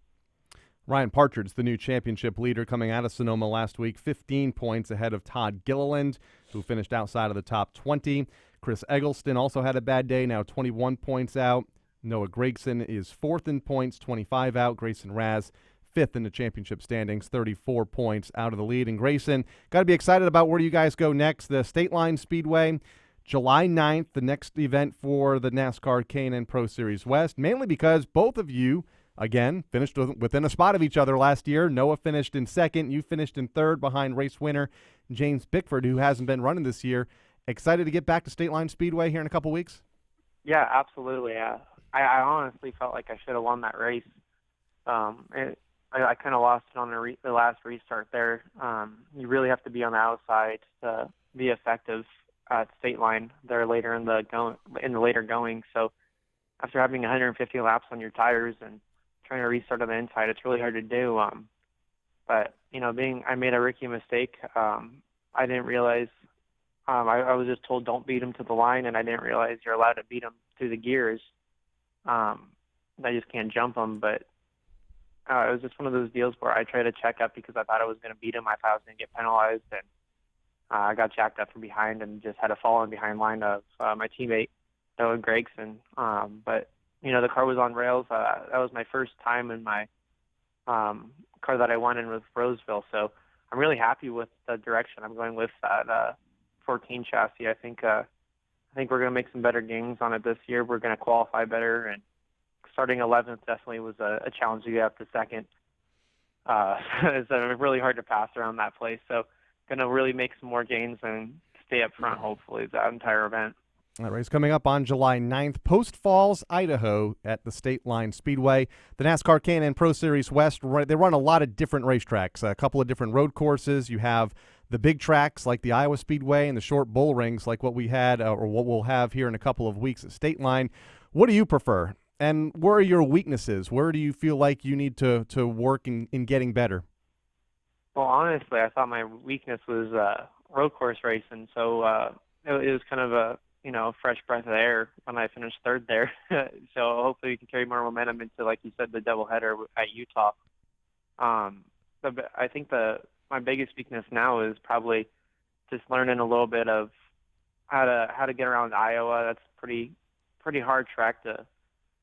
Ryan Partridge, the new championship leader coming out of Sonoma last week, 15 points ahead of Todd Gilliland, who finished outside of the top 20. Chris Eggleston also had a bad day, now 21 points out. Noah Gracin is 4th in points, 25 out. Grayson Raz, 5th in the championship standings, 34 points out of the lead. And Grayson, got to be excited about where you guys go next. The State Line Speedway, July 9th, the next event for the NASCAR K&N Pro Series West, mainly because both of you, again, finished within a spot of each other last year. Noah finished in 2nd. You finished in 3rd behind race winner James Bickford, who hasn't been running this year. Excited to get back to State Line Speedway here in a couple weeks? Yeah, absolutely. I honestly felt like I should have won that race. I kind of lost it on the last restart there. You really have to be on the outside to be effective at State Line there later in the later going. So after having 150 laps on your tires and trying to restart on the inside, it's really hard to do. But I made a Rickey mistake. I didn't realize. I was just told don't beat him to the line, and I didn't realize you're allowed to beat him through the gears. I just can't jump him, but it was just one of those deals where I tried to check up because I thought I was going to beat him. I thought I was going to get penalized, and I got jacked up from behind and just had a fall in behind line of my teammate, Noah Gracin. But the car was on rails. That was my first time in my car that I won in with Roseville, so I'm really happy with the direction I'm going with that 14 chassis. I think we're going to make some better gains on it this year. We're going to qualify better, and starting 11th definitely was a challenge to get up to 2nd. It's really hard to pass around that place. So going to really make some more gains and stay up front, hopefully, that entire event. That race coming up on July 9th, Post Falls, Idaho at the State Line Speedway. The NASCAR K&N Pro Series West, they run a lot of different racetracks, a couple of different road courses. You have the big tracks like the Iowa Speedway and the short bull rings like what we had or what we'll have here in a couple of weeks at State Line. What do you prefer? And where are your weaknesses? Where do you feel like you need to work in getting better? Well, honestly, I thought my weakness was road course racing. So it was kind of a fresh breath of air when I finished 3rd there. So hopefully we can carry more momentum into, like you said, the doubleheader at Utah. But I think my biggest weakness now is probably just learning a little bit of how to get around Iowa. That's pretty hard track to.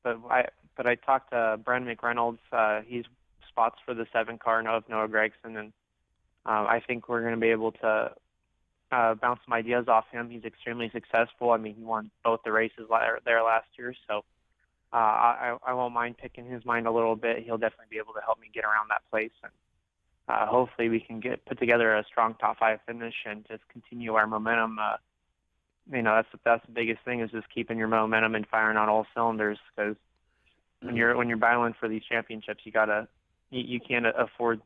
But I talked to Brendan McReynolds. He's spots for the 7 car of Noah Gregson, and I think we're going to be able to bounce some ideas off him. He's extremely successful. I mean, he won both the races there last year, so I won't mind picking his mind a little bit. He'll definitely be able to help me get around that place, and hopefully we can put together a strong top 5 finish and just continue our momentum. That's the biggest thing is just keeping your momentum and firing on all cylinders, because when you're battling for these championships, you can't afford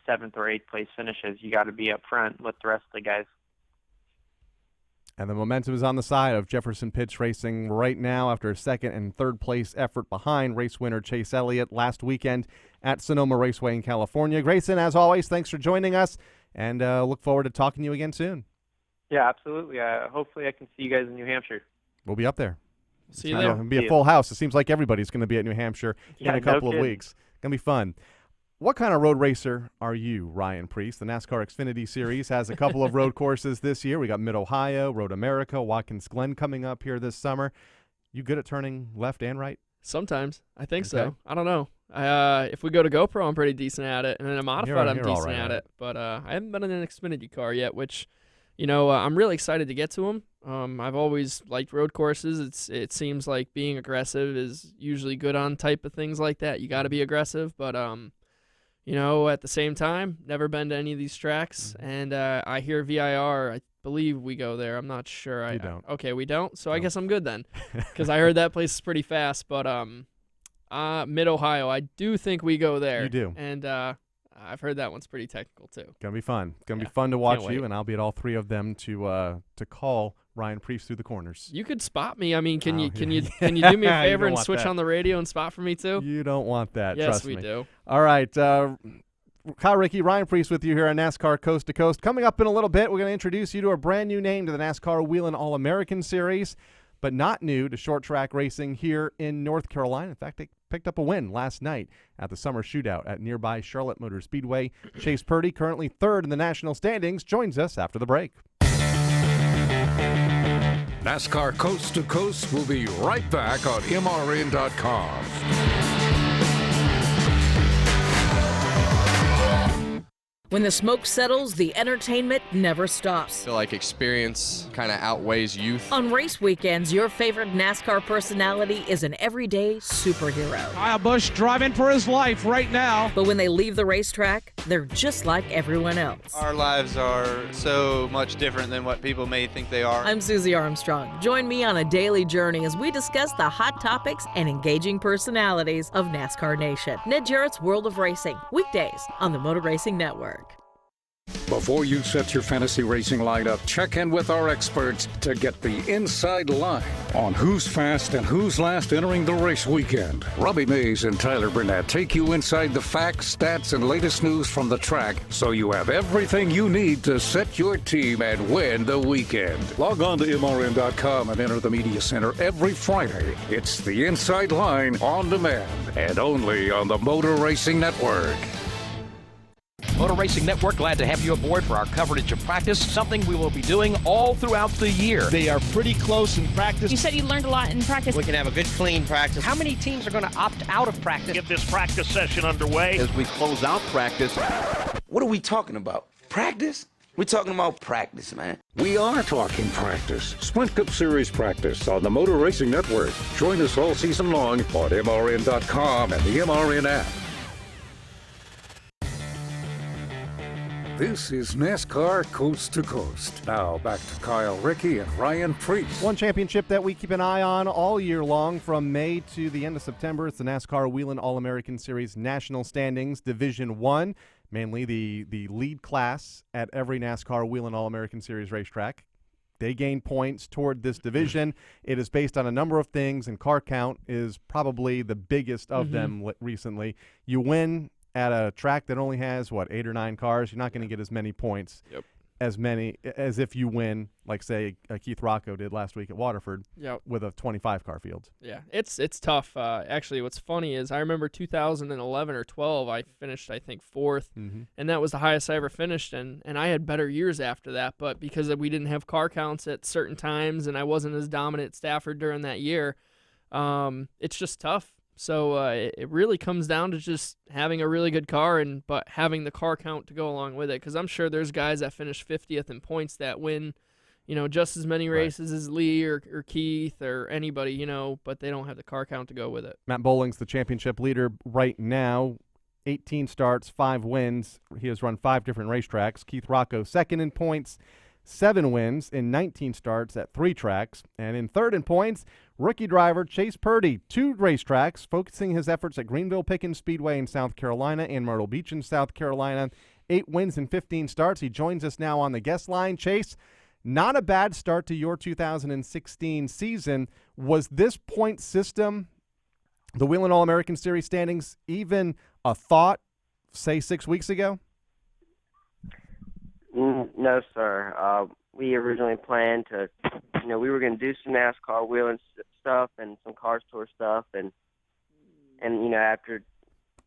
7th or 8th place finishes. You got to be up front with the rest of the guys. And the momentum is on the side of Jefferson Pitch Racing right now after a 2nd and 3rd place effort behind race winner Chase Elliott last weekend at Sonoma Raceway in California. Grayson, as always, thanks for joining us, and look forward to talking to you again soon. Yeah, absolutely. Hopefully I can see you guys in New Hampshire. We'll be up there. See you there. It'll be a full house. It seems like everybody's going to be at New Hampshire in a couple of weeks. It's going to be fun. What kind of road racer are you, Ryan Preece? The NASCAR Xfinity Series has a couple of road courses this year. We got Mid-Ohio, Road America, Watkins Glen coming up here this summer. You good at turning left and right? Sometimes. I think so. I don't know. If we go to GoPro, I'm pretty decent at it. And in a modified, I'm decent at it. But I haven't been in an Xfinity car yet, which I'm really excited to get to them. I've always liked road courses. It seems like being aggressive is usually good on type of things like that. You got to be aggressive, but at the same time, never been to any of these tracks, and I hear VIR. I believe we go there. I'm not sure. You don't. Okay, we don't. So I guess I'm good then, because I heard that place is pretty fast. But Mid-Ohio, I do think we go there. You do, and I've heard that one's pretty technical too. Gonna be fun. Gonna be fun to watch you, and I'll be at all three of them to call Ryan Preece through the corners. You could spot me. I mean, can you do me a favor and switch on the radio and spot for me too? You don't want that. Yes, trust we me. do. All right, Kyle Rickey, Ryan Preece with you here on NASCAR Coast to Coast. Coming up in a little bit, we're going to introduce you to a brand new name to the NASCAR Whelen All-American Series, but not new to short track racing here in North Carolina. In fact, they picked up a win last night at the summer shootout at nearby Charlotte Motor Speedway. Chase Purdy, currently third in the national standings, joins us after the break. NASCAR Coast to Coast will be right back on MRN.com. When the smoke settles, the entertainment never stops. I feel like experience kind of outweighs youth. On race weekends, your favorite NASCAR personality is an everyday superhero. Kyle Busch driving for his life right now. But when they leave the racetrack, they're just like everyone else. Our lives are so much different than what people may think they are. I'm Susie Armstrong. Join me on a daily journey as we discuss the hot topics and engaging personalities of NASCAR Nation. Ned Jarrett's World of Racing, weekdays on the Motor Racing Network. Before you set your fantasy racing lineup, check in with our experts to get the inside line on who's fast and who's last entering the race weekend. Robbie Mays and Tyler Burnett take you inside the facts, stats, and latest news from the track so you have everything you need to set your team and win the weekend. Log on to MRN.com and enter the Media Center every Friday. It's the inside line on demand and only on the Motor Racing Network. Motor Racing Network, glad to have you aboard for our coverage of practice, something we will be doing all throughout the year. They are pretty close in practice. You said you learned a lot in practice. We can have a good, clean practice. How many teams are going to opt out of practice? Get this practice session underway. As we close out practice. What are we talking about? Practice? We're talking about practice, man. We are talking practice. Sprint Cup Series practice on the Motor Racing Network. Join us all season long on MRN.com and the MRN app. This is NASCAR Coast to Coast. Now back to Kyle Rickey and Ryan Preece. One championship that we keep an eye on all year long from May to the end of September. It's the NASCAR Whelen All-American Series National Standings Division 1, mainly the lead class at every NASCAR Whelen All-American Series racetrack. They gain points toward this division. It is based on a number of things, and car count is probably the biggest of them recently. You win at a track that only has, 8 or 9 cars, you're not going to get as many points as if you win, like, say, Keith Rocco did last week at Waterford with a 25-car field. Yeah, it's tough. Actually, what's funny is I remember 2011 or 12, I finished, I think, 4th, and that was the highest I ever finished, and I had better years after that, but because we didn't have car counts at certain times and I wasn't as dominant at Stafford during that year, it's just tough. So it really comes down to just having a really good car but having the car count to go along with it. Because I'm sure there's guys that finish 50th in points that win, just as many races as Lee or Keith or anybody, but they don't have the car count to go with it. Matt Bolling's the championship leader right now. 18 starts, 5 wins. He has run 5 different racetracks. Keith Rocco second in points, 7 wins in 19 starts at 3 tracks. And in third in points, rookie driver Chase Purdy, 2 racetracks, focusing his efforts at Greenville Pickens Speedway in South Carolina and Myrtle Beach in South Carolina. 8 wins in 15 starts. He joins us now on the guest line. Chase, not a bad start to your 2016 season. Was this point system, the Whelen All-American Series standings, even a thought, say, 6 weeks ago? No, sir. We originally planned to, we were going to do some NASCAR wheeling stuff and some Cars Tour stuff, and after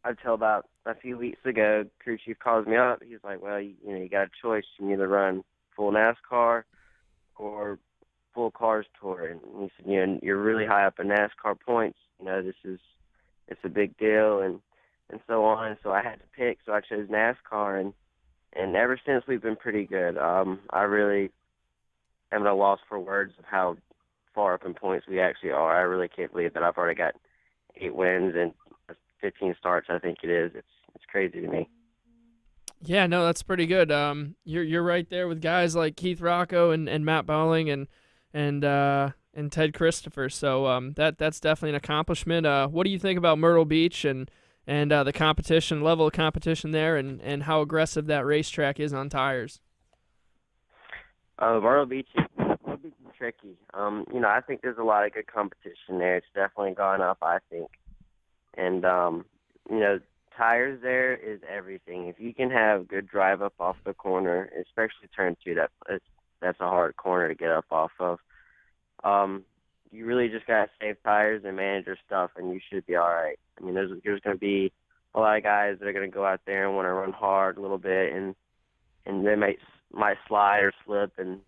until about a few weeks ago, crew chief calls me up. He's like, "Well, you got a choice. You can either run full NASCAR or full Cars Tour." And he said, "You're really high up in NASCAR points. It's a big deal, and so on." So I had to pick. So I chose NASCAR, and ever since we've been pretty good. I really am at a loss for words of how far up in points we actually are. I really can't believe that I've already got 8 wins and 15 starts, I think it is. It's crazy to me. Yeah, no, that's pretty good. You're right there with guys like Keith Rocco and Matt Bowling and Ted Christopher. So that's definitely an accomplishment. What do you think about Myrtle Beach and the competition, level of competition there, and how aggressive that racetrack is on tires? Myrtle Beach is tricky. I think there's a lot of good competition there. It's definitely gone up, I think. And, tires there is everything. If you can have good drive up off the corner, especially turn 2, that's a hard corner to get up off of. You really just got to save tires and manage your stuff, and you should be all right. I mean, there's going to be a lot of guys that are going to go out there and want to run hard a little bit, and they might slide or slip, and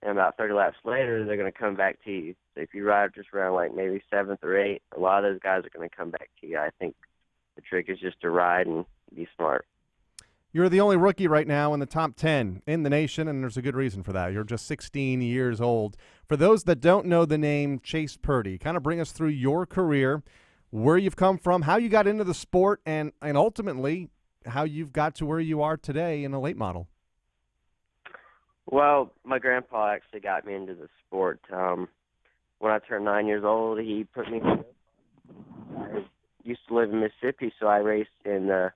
about 30 laps later, they're going to come back to you. So if you ride just around like maybe 7th or 8th, a lot of those guys are going to come back to you. I think the trick is just to ride and be smart. You're the only rookie right now in the top 10 in the nation, and there's a good reason for that. You're just 16 years old. For those that don't know the name Chase Purdy, kind of bring us through your career, where you've come from, how you got into the sport, and ultimately how you've got to where you are today in a late model. Well, my grandpa actually got me into the sport. When I turned 9 years old, he put me in. I used to live in Mississippi, so I raced in the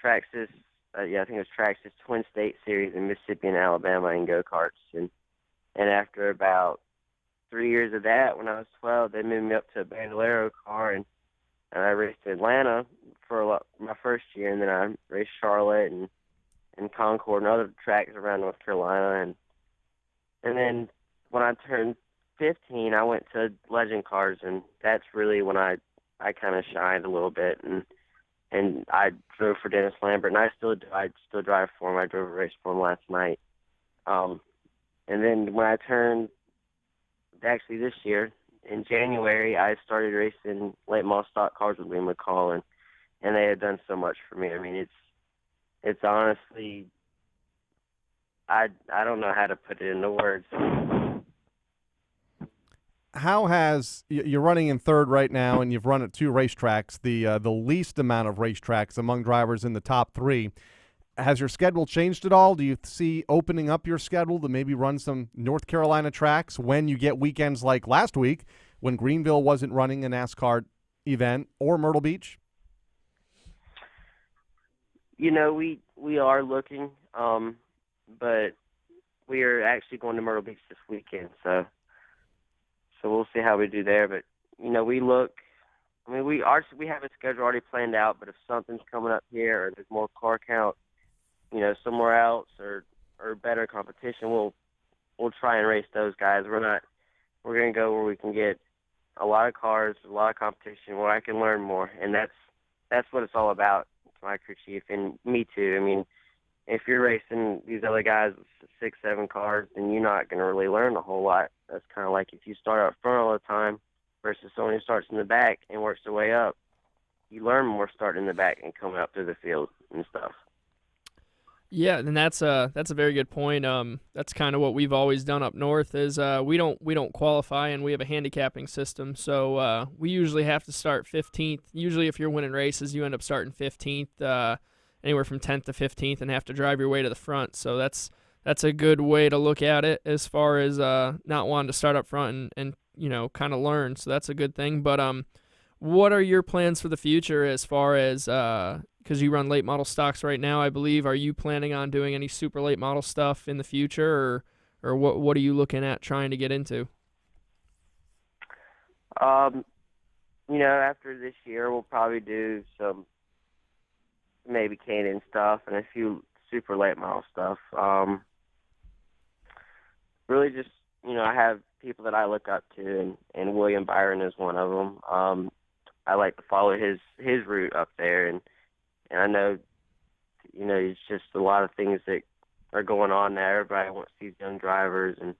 Traxxas, I think it was Traxxas Twin State Series in Mississippi and Alabama in go-karts. And after about 3 years of that, when I was 12, they moved me up to a Bandolero car, and I raced in Atlanta for my first year, and then I raced Charlotte and Concord and other tracks around North Carolina. And then when I turned 15, I went to Legend Cars, and that's really when I kind of shined a little bit. And I drove for Dennis Lambert, and I still drive for him. I drove a race for him last night. And then when I turned, actually this year, in January, I started racing late model stock cars with Lee McCall, and they had done so much for me. I mean, it's honestly, I don't know how to put it into words. How has you're running in third right now, and you've run at 2 racetracks, the least amount of racetracks among drivers in the top 3. Has your schedule changed at all? Do you see opening up your schedule to maybe run some North Carolina tracks when you get weekends like last week when Greenville wasn't running a NASCAR event, or Myrtle Beach? We are looking, but we are actually going to Myrtle Beach this weekend, so we'll see how we do there. But we look. I mean, we have a schedule already planned out. But if something's coming up here, or there's more car count, somewhere else, or better competition, we'll try and race those guys. We're going to go where we can get a lot of cars, a lot of competition, where I can learn more, and that's what it's all about. My crew chief and me too. I mean, if you're racing these other guys with 6, 7 cars, then you're not going to really learn a whole lot. That's kind of like if you start up front all the time versus someone who starts in the back and works their way up. You learn more starting in the back and coming up through the field and stuff. Yeah, and that's a very good point. That's kind of what we've always done up north is we don't qualify, and we have a handicapping system. So we usually have to start 15th. Usually, if you're winning races, you end up starting 15th, anywhere from 10th to 15th, and have to drive your way to the front. So that's a good way to look at it as far as not wanting to start up front and kind of learn. So that's a good thing. But what are your plans for the future as far as because you run late model stocks right now, I believe. Are you planning on doing any super late model stuff in the future, or what are you looking at trying to get into? After this year, we'll probably do some maybe K&N stuff and a few super late model stuff. Really just, I have people that I look up to, and William Byron is one of them. I like to follow his route up there, and I know, it's just a lot of things that are going on there. Everybody wants these young drivers, and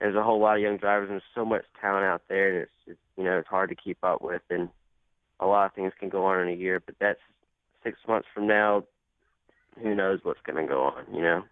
there's a whole lot of young drivers, and there's so much talent out there, and it's hard to keep up with, and a lot of things can go on in a year. But that's 6 months from now. who knows what's going to go on, you know?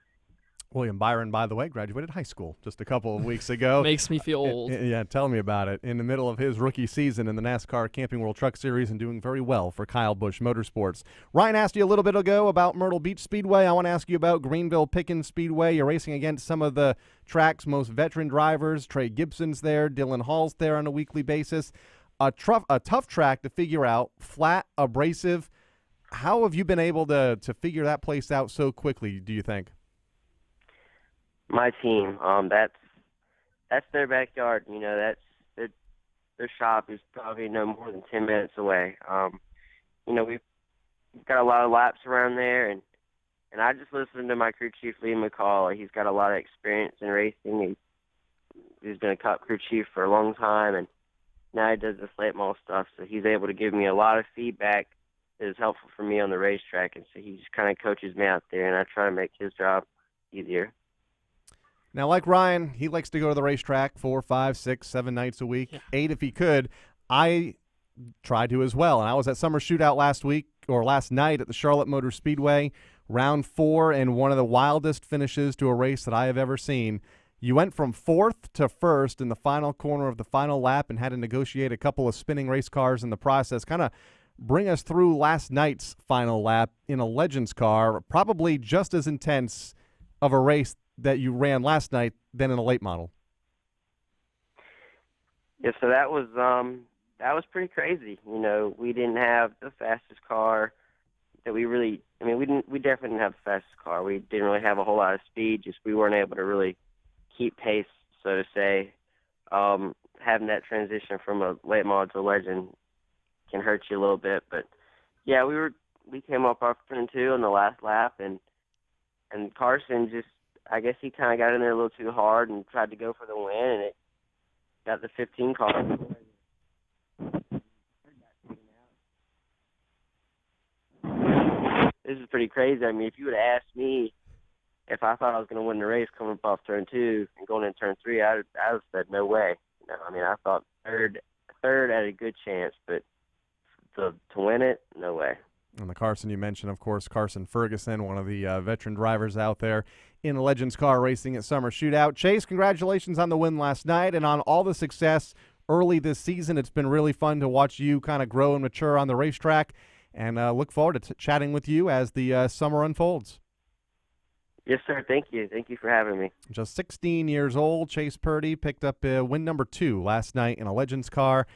William Byron, by the way, graduated high school just a couple of weeks ago. Makes me feel old. Yeah, tell me about it. In the middle of his rookie season in the NASCAR Camping World Truck Series and doing very well for Kyle Busch Motorsports. Ryan asked you a little bit ago about Myrtle Beach Speedway. I want to ask you about Greenville Pickens Speedway. You're racing against some of the track's most veteran drivers. Trey Gibson's there. Dylan Hall's there on a weekly basis. A tough track to figure out, flat, abrasive. How have you been able to figure that place out so quickly, do you think? My team, that's their backyard. You know, that's their shop is probably no more than 10 minutes away. You know, we've got a lot of laps around there, and I just listened to my crew chief, Lee McCall. He's got a lot of experience in racing. He's been a Cup crew chief for a long time, and now he does this late model stuff. So he's able to give me a lot of feedback that is helpful for me on the racetrack, and so he just kind of coaches me out there, and I try to make his job easier. Now, like Ryan, he likes to go to the racetrack 4, 5, 6, 7 nights a week, 8 if he could. I try to as well, and I was at Summer Shootout last night at the Charlotte Motor Speedway, round 4, and one of the wildest finishes to a race that I have ever seen. You went from 4th to 1st in the final corner of the final lap and had to negotiate a couple of spinning race cars in the process. Kind of bring us through last night's final lap in a Legends car, probably just as intense of a race that you ran last night than in a late model. Yeah, so that was pretty crazy. You know, we didn't have the fastest car that we definitely didn't have the fastest car. We didn't really have a whole lot of speed, just we weren't able to really keep pace, so to say. Having that transition from a late model to a Legend can hurt you a little bit, but yeah, we came up off turn 2 on the last lap, and Carson just, I guess he kind of got in there a little too hard and tried to go for the win, and it got the 15 car. This is pretty crazy. I mean, if you would have asked me if I thought I was going to win the race coming up off turn 2 and going into turn 3, I would have said no way. You know, I mean, I thought third had a good chance, but to win it, no way. And the Carson you mentioned, of course, Carson Ferguson, one of the veteran drivers out there in a Legends car racing at Summer Shootout. Chase, congratulations on the win last night and on all the success early this season. It's been really fun to watch you kind of grow and mature on the racetrack, and look forward to chatting with you as the summer unfolds. Yes, sir. Thank you. Thank you for having me. Just 16 years old, Chase Purdy picked up win number 2 last night in a Legends car.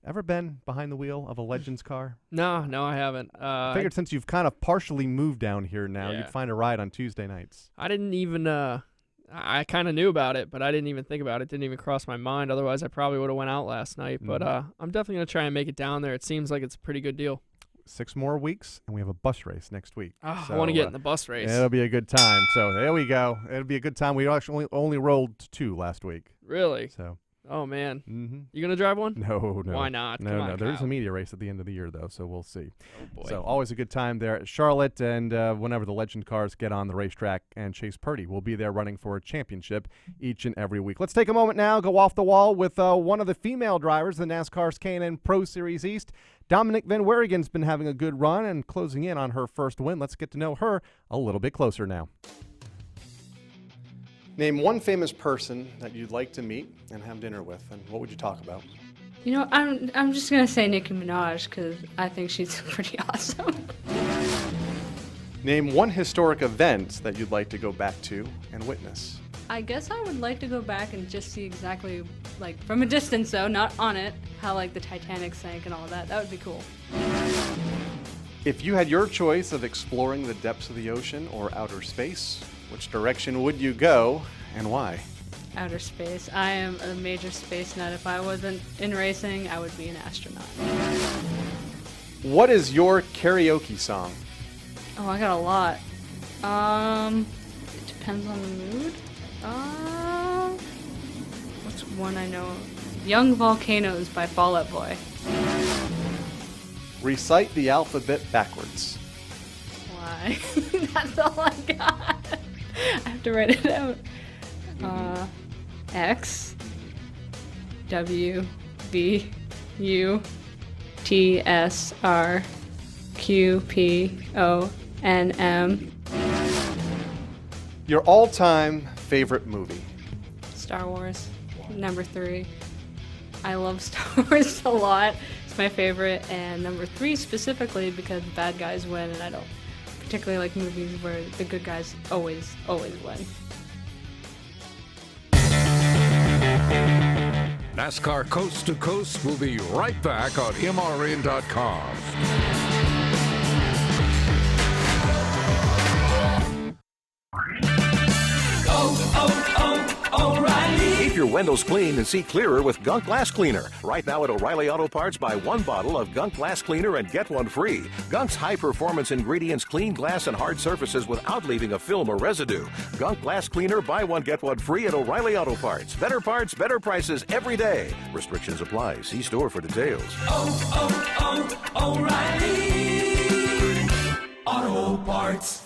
Ever been behind the wheel of a Legends car? No, I haven't. I figured since you've kind of partially moved down here now, you'd find a ride on Tuesday nights. I didn't even I kind of knew about it, but I didn't even think about it. Didn't even cross my mind. Otherwise, I probably would have went out last night. But I'm definitely going to try and make it down there. It seems like it's a pretty good deal. 6 more weeks, and we have a bus race next week. Oh, so, I want to get in the bus race. It'll be a good time. So there we go. It'll be a good time. We actually only rolled 2 last week. Really? So. Oh, man. Mm-hmm. You going to drive one? No. Why not? No, Come on, There's Kyle. a media race at the end of the year, though, so we'll see. Oh, boy. So always a good time there at Charlotte, and whenever the Legend cars get on the racetrack, and Chase Purdy will be there running for a championship each and every week. Let's take a moment now, go off the wall with one of the female drivers in NASCAR's K&N Pro Series East. Dominic Van Werrigen's been having a good run and closing in on her first win. Let's get to know her a little bit closer now. Name one famous person that you'd like to meet and have dinner with, and what would you talk about? You know, I'm just gonna say Nicki Minaj because I think she's pretty awesome. Name one historic event that you'd like to go back to and witness. I guess I would like to go back and just see exactly, like, from a distance though, not on it, how like the Titanic sank and all of that. That would be cool. If you had your choice of exploring the depths of the ocean or outer space, which direction would you go and why? Outer space. I am a major space nut. If I wasn't in racing, I would be an astronaut. What is your karaoke song? Oh, I got a lot. It depends on the mood. What's one I know? Young Volcanoes by Fall Out Boy. Recite the alphabet backwards. Why? That's all I got. I have to write it out. X W B U T S R Q P O N M Your all-time favorite movie? Star Wars, number 3. I love Star Wars a lot. It's my favorite. And number 3 specifically because the bad guys win, and I don't particularly like movies where the good guys always win. NASCAR Coast to Coast will be right back on MRN.com. O'Reilly. Keep your windows clean and see clearer with Gunk Glass Cleaner. Right now at O'Reilly Auto Parts, buy 1 bottle of Gunk Glass Cleaner and get 1 free. Gunk's high-performance ingredients clean glass and hard surfaces without leaving a film or residue. Gunk Glass Cleaner, buy 1, get 1 free at O'Reilly Auto Parts. Better parts, better prices every day. Restrictions apply. See store for details. O'Reilly Auto Parts.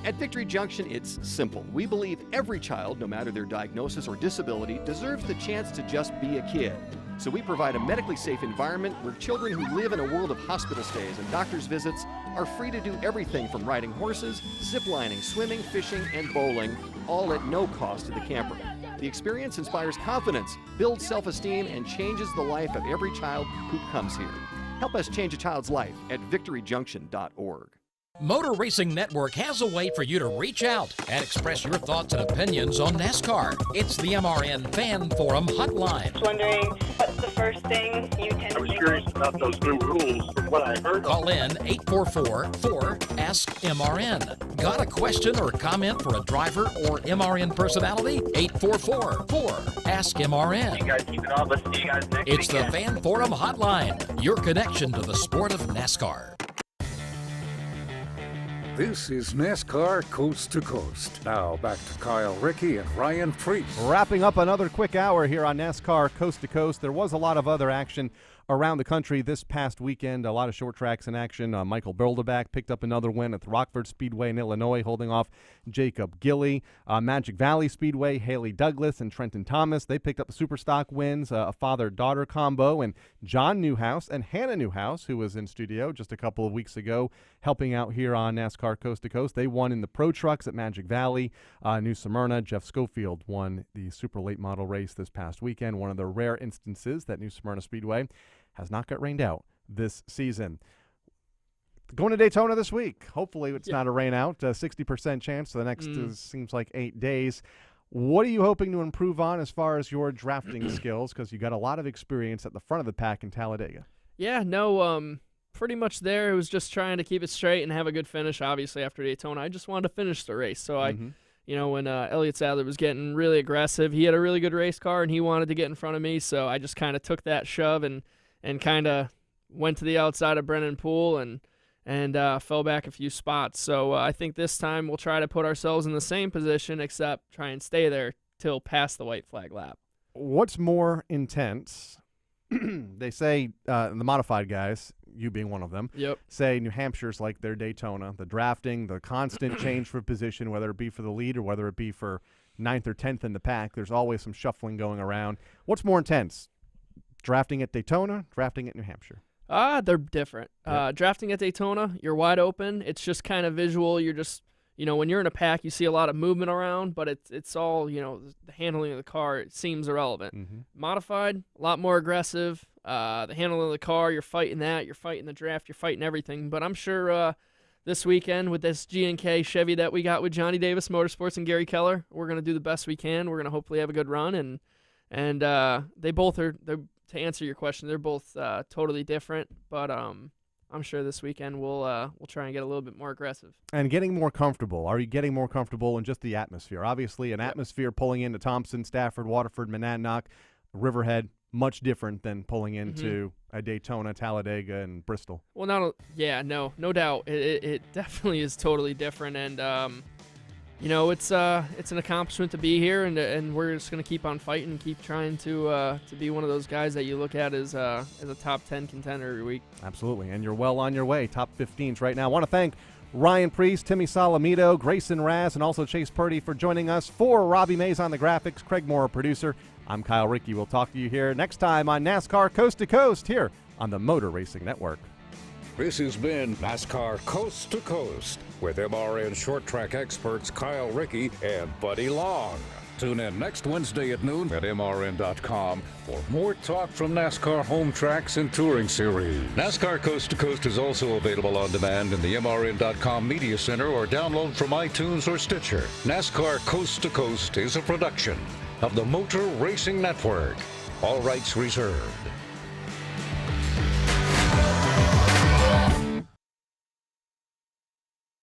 At Victory Junction, it's simple. We believe every child, no matter their diagnosis or disability, deserves the chance to just be a kid. So we provide a medically safe environment where children who live in a world of hospital stays and doctor's visits are free to do everything from riding horses, ziplining, swimming, fishing, and bowling, all at no cost to the camper. The experience inspires confidence, builds self-esteem, and changes the life of every child who comes here. Help us change a child's life at victoryjunction.org. Motor Racing Network has a way for you to reach out and express your thoughts and opinions on NASCAR. It's the MRN Fan Forum Hotline. Just wondering, what's the first thing you tend to think curious about those new rules from what I heard. Call in 844-4-ASK-MRN. Got a question or comment for a driver or MRN personality? 844-4-ASK-MRN. You guys keep it on. Let's see you guys next It's weekend. the Fan Forum Hotline, your connection to the sport of NASCAR. This is NASCAR Coast to Coast. Now back to Kyle Rickey and Ryan Preece. Wrapping up another quick hour here on NASCAR Coast to Coast. There was a lot of other action around the country this past weekend. A lot of short tracks in action. Michael Bilderback picked up another win at the Rockford Speedway in Illinois, holding off Jacob Gilley. Magic Valley Speedway, Haley Douglas and Trenton Thomas, they picked up the Superstock wins, a father-daughter combo. And John Newhouse and Hannah Newhouse, who was in studio just a couple of weeks ago, helping out here on NASCAR Coast to Coast. They won in the Pro Trucks at Magic Valley. New Smyrna, Jeff Schofield won the super late model race this past weekend. One of the rare instances that New Smyrna Speedway has not got rained out this season. Going to Daytona this week. Hopefully it's not a rain out. 60% chance for the next seems like 8 days. What are you hoping to improve on as far as your drafting skills? Because you got a lot of experience at the front of the pack in Talladega. Yeah, no, pretty much there. It was just trying to keep it straight and have a good finish, obviously, after Daytona. I just wanted to finish the race. So when Elliott Sadler was getting really aggressive, he had a really good race car, and he wanted to get in front of me. So I just kind of took that shove and kind of went to the outside of Brennan Poole and fell back a few spots. So I think this time we'll try to put ourselves in the same position, except try and stay there till past the white flag lap. What's more intense? They say the modified guys, you being one of them, say New Hampshire's like their Daytona. The drafting, the constant change for position, whether it be for the lead or whether it be for 9th or 10th in the pack, there's always some shuffling going around. What's more intense? Drafting at Daytona, drafting at New Hampshire? They're different. Drafting at Daytona, you're wide open. It's just kind of visual. You're just, when you're in a pack, you see a lot of movement around, but it's all, the handling of the car, it seems irrelevant. Modified, a lot more aggressive. The handling of the car, you're fighting that. You're fighting the draft. You're fighting everything. But I'm sure this weekend with this G&K Chevy that we got with Johnny Davis Motorsports and Gary Keller, we're going to do the best we can. We're going to hopefully have a good run. And they both are, to answer your question, they're both totally different, but I'm sure this weekend we'll try and get a little bit more aggressive. And getting more comfortable. Are you getting more comfortable in just the atmosphere? Obviously, an atmosphere pulling into Thompson, Stafford, Waterford, Monadnock, Riverhead, much different than pulling into a Daytona, Talladega, and Bristol. Well, no doubt. It definitely is totally different, and it's an accomplishment to be here, and we're just going to keep on fighting and keep trying to be one of those guys that you look at as a top 10 contender every week. Absolutely, and you're well on your way. Top 15s right now. I want to thank Ryan Preece, Timmy Solomito, Gracin Raz, and also Chase Purdy for joining us. For Robbie Mays on the graphics, Craig Moore, producer, I'm Kyle Rickey. We'll talk to you here next time on NASCAR Coast to Coast here on the Motor Racing Network. This has been NASCAR Coast to Coast with MRN short track experts Kyle Rickey and Buddy Long. Tune in next Wednesday at noon at MRN.com for more talk from NASCAR home tracks and touring series. NASCAR Coast to Coast is also available on demand in the MRN.com Media Center or download from iTunes or Stitcher. NASCAR Coast to Coast is a production of the Motor Racing Network. All rights reserved.